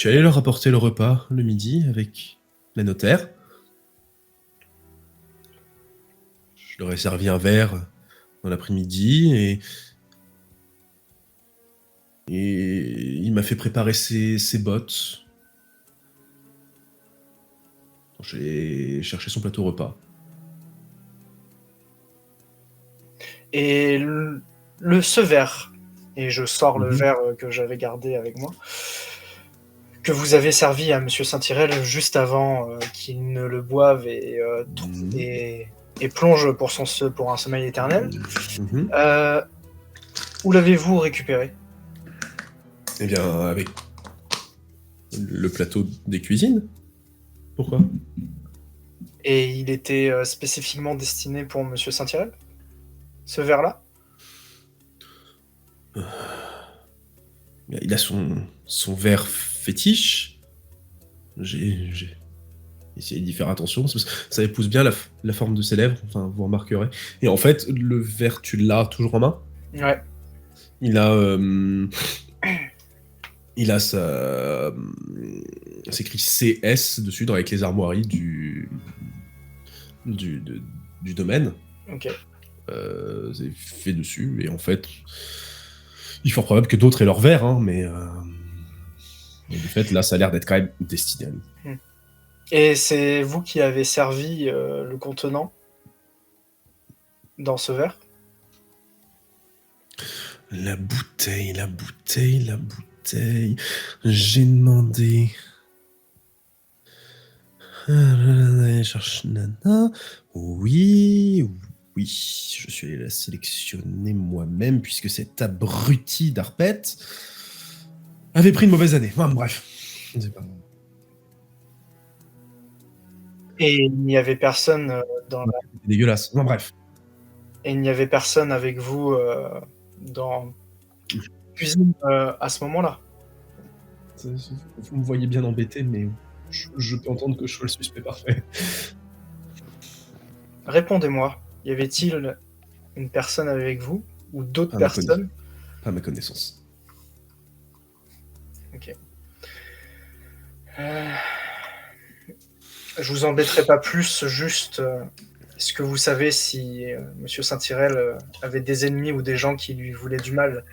leur apporter le repas le midi avec la notaire. Je leur ai servi un verre dans l'après-midi et il m'a fait préparer ses bottes. J'ai cherché son plateau repas. Et ce verre, et je sors le verre que j'avais gardé avec moi, que vous avez servi à Monsieur Saint-Tyrell juste avant qu'il ne le boive et plonge pour un sommeil éternel. Où l'avez-vous récupéré? Eh bien, avec le plateau des cuisines. Pourquoi? Et il était spécifiquement destiné pour Monsieur Saint-Tyrell? ce verre-là? Il a son verre fétiche. J'ai essayé d'y faire attention, parce que ça épouse bien la forme de ses lèvres, enfin, vous remarquerez. Et en fait, le verre, tu l'as toujours en main. Ouais. Il a c'est écrit CS dessus, avec les armoiries du domaine. Ok. C'est fait dessus, et en fait, il est fort probable que d'autres aient leur verre, hein, mais de fait, là, ça a l'air d'être quand même destiné à lui. Et c'est vous qui avez servi le contenant dans ce verre? La bouteille. J'ai demandé. Je cherche Nana. Oui, je suis allé la sélectionner moi-même, puisque cet abruti d'Arpette avait pris une mauvaise année. Enfin, bref. Je sais pas. Et il n'y avait personne dans la... C'est dégueulasse. Non, bref. Et il n'y avait personne avec vous dans la cuisine à ce moment-là? Vous me voyez bien embêté, mais je peux entendre que je sois le suspect parfait. Répondez-moi, y avait-il une personne avec vous ou d'autres Pas à ma personnes? Pas à ma connaissance. Ok. Je vous embêterai pas plus, juste est-ce que vous savez si Monsieur Saint-Tyrell avait des ennemis ou des gens qui lui voulaient du mal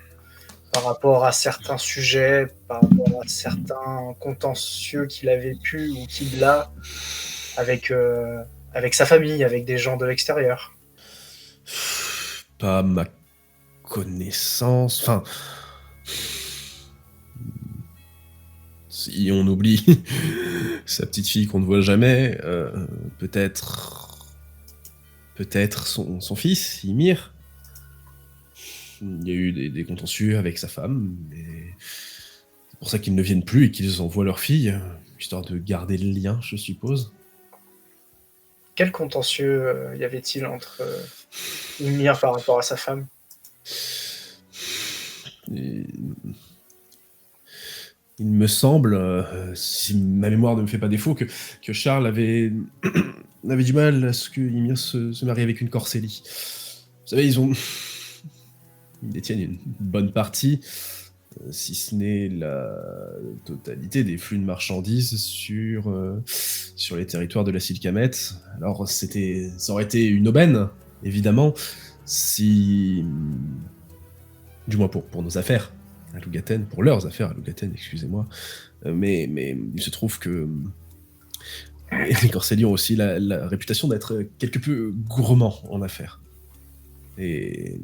par rapport à certains sujets, par rapport à certains contentieux qu'il a vécu ou qu'il a avec sa famille, avec des gens de l'extérieur? Pas à ma connaissance. Enfin. Si on oublie sa petite fille qu'on ne voit jamais, peut-être son fils, Ymir. Il y a eu des contentieux avec sa femme, mais c'est pour ça qu'ils ne viennent plus et qu'ils envoient leur fille, histoire de garder le lien, je suppose. Quel contentieux y avait-il entre Ymir par rapport à sa femme? Il me semble, si ma mémoire ne me fait pas défaut, que Charles avait du mal à ce que Ymir se marie avec une Corsélie. Vous savez, ils détiennent une bonne partie, si ce n'est la totalité des flux de marchandises sur les territoires de la Sylcamette. Alors, ça aurait été une aubaine, évidemment, si... Du moins pour nos affaires à Lougaten, pour leurs affaires à Lougaten, excusez-moi. Mais il se trouve que les Corselli ont aussi la réputation d'être quelque peu gourmands en affaires. Et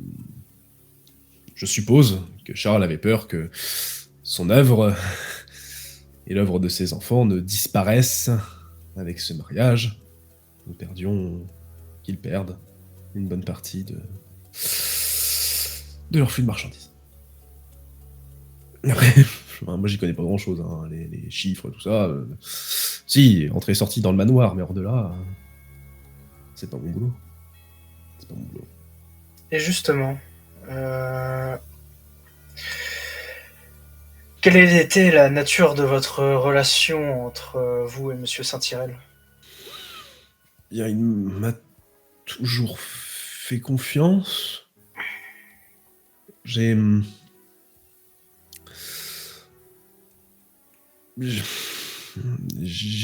je suppose que Charles avait peur que son œuvre et l'œuvre de ses enfants ne disparaissent avec ce mariage. Qu'ils perdent une bonne partie de leur flux de marchandises. Après, moi j'y connais pas grand chose, hein, les chiffres, tout ça. Si, entrée et sortie dans le manoir, mais hors de là, c'est pas mon boulot. Et justement, quelle était la nature de votre relation entre vous et Monsieur Saint-Tyrell? Il m'a toujours fait confiance. J'ai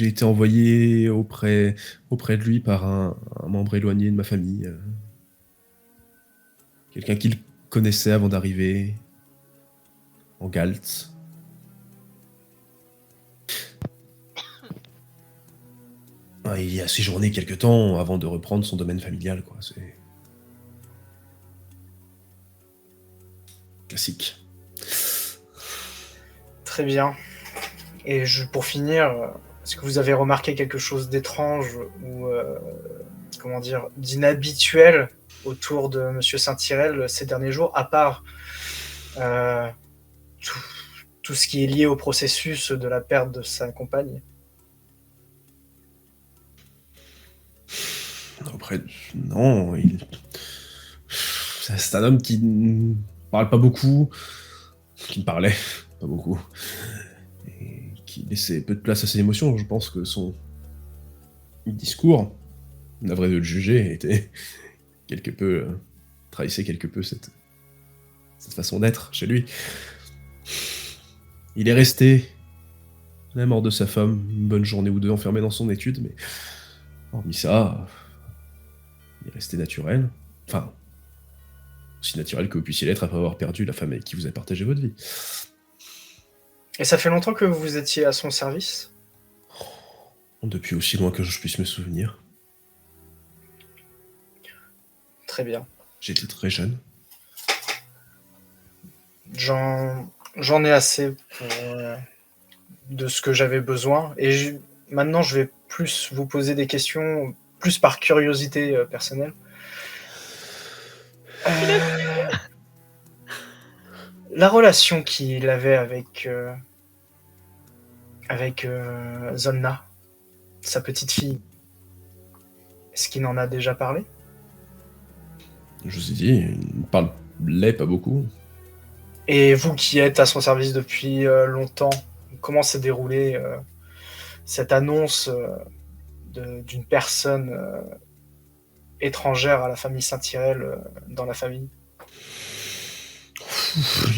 été envoyé auprès de lui par un membre éloigné de ma famille. Quelqu'un qu'il connaissait avant d'arriver en Galte. Il y a séjourné quelque temps avant de reprendre son domaine familial, quoi. C'est classique. Très bien. Et pour finir, est-ce que vous avez remarqué quelque chose d'étrange ou d'inhabituel autour de Monsieur Saint-Tyrell ces derniers jours, à part tout ce qui est lié au processus de la perte de sa compagne? Vous Après, non, C'est un homme qui ne parle pas beaucoup, qui ne parlait pas beaucoup, et qui laissait peu de place à ses émotions. Je pense que son discours, navré de le juger, était quelque peu... trahissait quelque peu cette façon d'être chez lui. Il est resté, à la mort de sa femme, une bonne journée ou deux enfermé dans son étude, mais hormis ça, il est resté naturel. Enfin, aussi naturel que vous puissiez l'être après avoir perdu la femme avec qui vous avez partagé votre vie. Et ça fait longtemps que vous étiez à son service? Depuis aussi loin que je puisse me souvenir. Très bien. J'étais très jeune. J'en ai assez de ce que j'avais besoin. Et maintenant, je vais plus vous poser des questions, plus par curiosité personnelle. La relation qu'il avait avec Zolna, sa petite fille, est-ce qu'il en a déjà parlé? Je vous ai dit, il ne parlait pas beaucoup. Et vous qui êtes à son service depuis longtemps, comment s'est déroulée cette annonce d'une personne étrangère à la famille Saint-Tyrell dans la famille?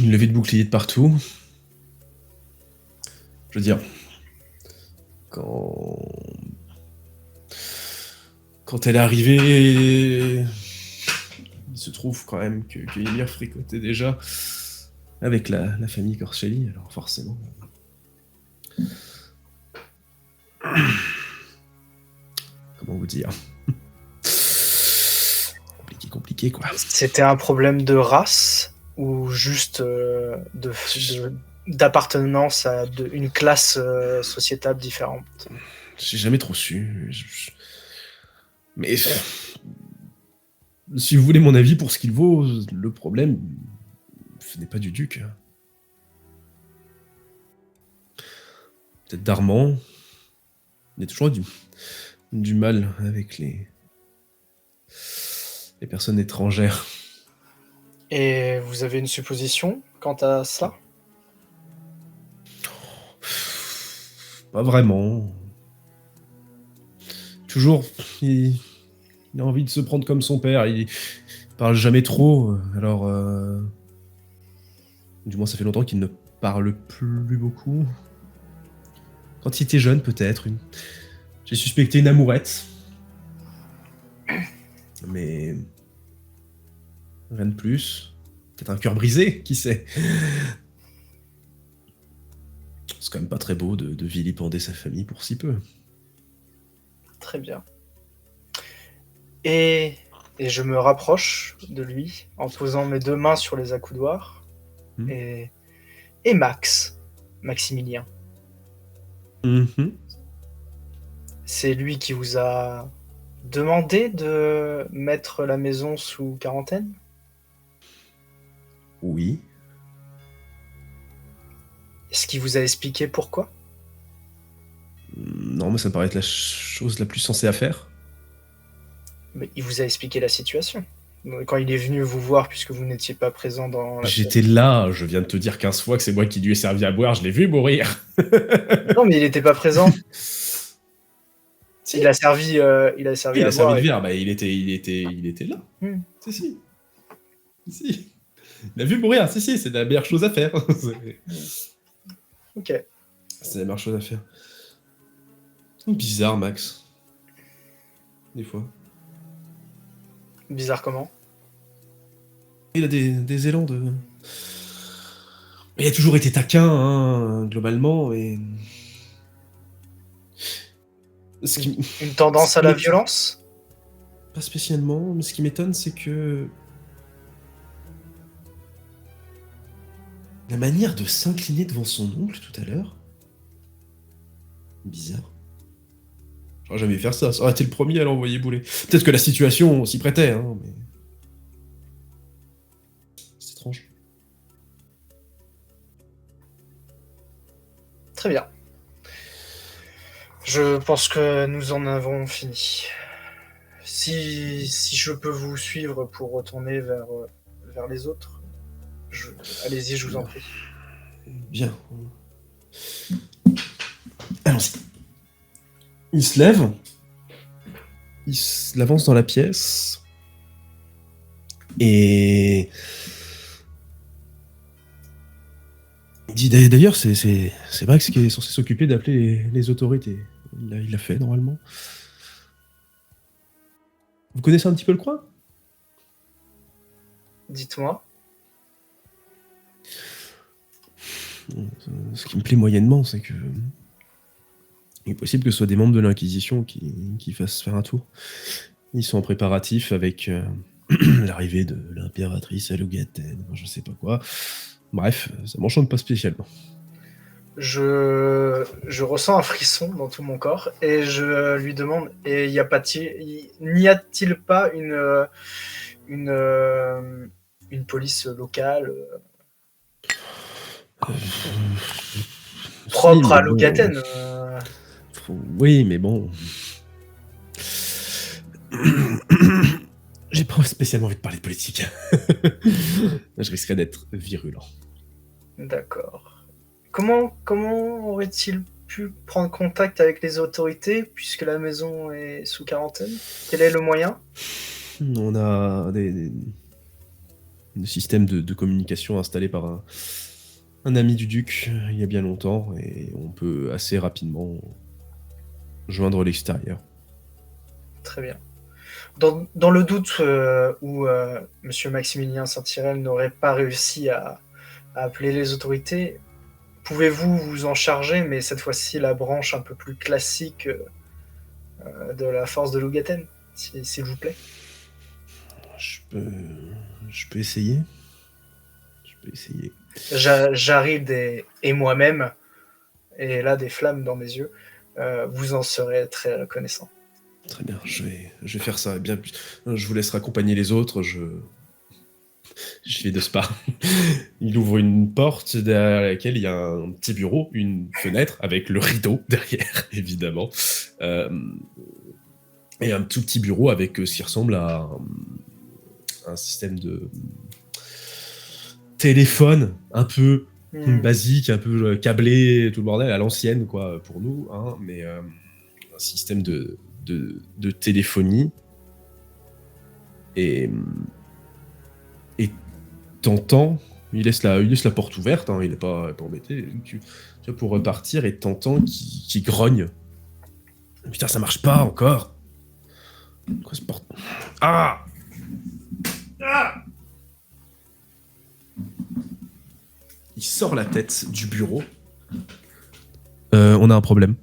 Une levée de bouclier de partout. Je veux dire, quand elle est arrivée, il se trouve quand même que Ymir fricotait déjà avec la famille Corcelli, alors forcément... Comment vous dire? Compliqué, quoi. C'était un problème de race ou juste d'appartenance à une classe sociétale différente? J'ai jamais trop su. Mais si vous voulez mon avis pour ce qu'il vaut, le problème ce n'est pas du duc. Peut-être d'Armand. Il y a toujours du mal avec les personnes étrangères. Et vous avez une supposition quant à ça? Pas vraiment. Toujours, il a envie de se prendre comme son père. Il parle jamais trop. Alors, du moins, ça fait longtemps qu'il ne parle plus beaucoup. Quand il était jeune, peut-être. J'ai suspecté une amourette. Mais... rien de plus. Peut-être un cœur brisé, qui sait. C'est quand même pas très beau de vilipender sa famille pour si peu. Très bien. Et je me rapproche de lui en posant mes deux mains sur les accoudoirs. Et Maximilien. C'est lui qui vous a demandé de mettre la maison sous quarantaine? Oui. Est-ce qu'il vous a expliqué pourquoi? Non, mais ça me paraît être la chose la plus sensée à faire. Mais il vous a expliqué la situation. Quand il est venu vous voir, puisque vous n'étiez pas présent dans la... J'étais là, je viens de te dire 15 fois que c'est moi qui lui ai servi à boire, je l'ai vu mourir. Non, mais il n'était pas présent. Si. Il a servi à boire. Servi de verre, bah, il était là. Si. Il a vu mourir, si, c'est la meilleure chose à faire. Ok. C'est la meilleure chose à faire. Bizarre, Max. Des fois. Bizarre comment? Il a des élans de... Il a toujours été taquin, hein, globalement, et... Une tendance à la violence? Pas spécialement, mais ce qui m'étonne, c'est que... la manière de s'incliner devant son oncle tout à l'heure... bizarre. J'aurais jamais faire ça aurait été le premier à l'envoyer bouler. Peut-être que la situation s'y prêtait, hein, mais... c'est étrange. Très bien. Je pense que nous en avons fini. Si je peux vous suivre pour retourner vers vers les autres. Allez-y, je vous en prie. Bien. Allons-y. Il se lève. Il avance dans la pièce. Et... il dit d'ailleurs, c'est Max qui est censé s'occuper d'appeler les autorités. Il l'a fait, normalement. Vous connaissez un petit peu le coin ? Dites-moi. Ce qui me plaît moyennement, c'est que... il est possible que ce soit des membres de l'Inquisition qui fassent faire un tour. Ils sont en préparatif avec l'arrivée de l'impératrice à Logaten, je sais pas quoi. Bref, ça m'enchante pas spécialement. Je ressens un frisson dans tout mon corps et je lui demande, et n'y a-t-il pas une police locale propre à Logaten Oui, mais bon... j'ai pas spécialement envie de parler de politique. Je risquerais d'être virulent. D'accord. Comment aurait-il pu prendre contact avec les autorités puisque la maison est sous quarantaine? Quel est le moyen? On a des systèmes de communication installés par un ami du duc il y a bien longtemps et on peut assez rapidement joindre l'extérieur. Très bien. Dans le doute où Monsieur Maximilien Saint-Tyrell n'aurait pas réussi à appeler les autorités, pouvez-vous vous en charger, mais cette fois-ci la branche un peu plus classique de la force de Logaten, s'il vous plaît? Je peux essayer. J'arrive et moi-même, et là des flammes dans mes yeux, vous en serez très reconnaissant. Très bien, je vais faire ça. Bien, je vous laisserai accompagner les autres. Je vais de spa. Il ouvre une porte derrière laquelle il y a un petit bureau, une fenêtre avec le rideau derrière, évidemment. Et un tout petit bureau avec ce qui ressemble à un système de téléphone un peu basique, un peu câblé, tout le bordel, à l'ancienne, quoi, pour nous, hein, mais un système de téléphonie. Et t'entends, il laisse la porte ouverte, hein, il n'est pas embêté, tu vois, pour repartir, et t'entends qui grogne. Putain, ça marche pas encore. Quoi ce porte... Ah Il sort la tête du bureau. On a un problème.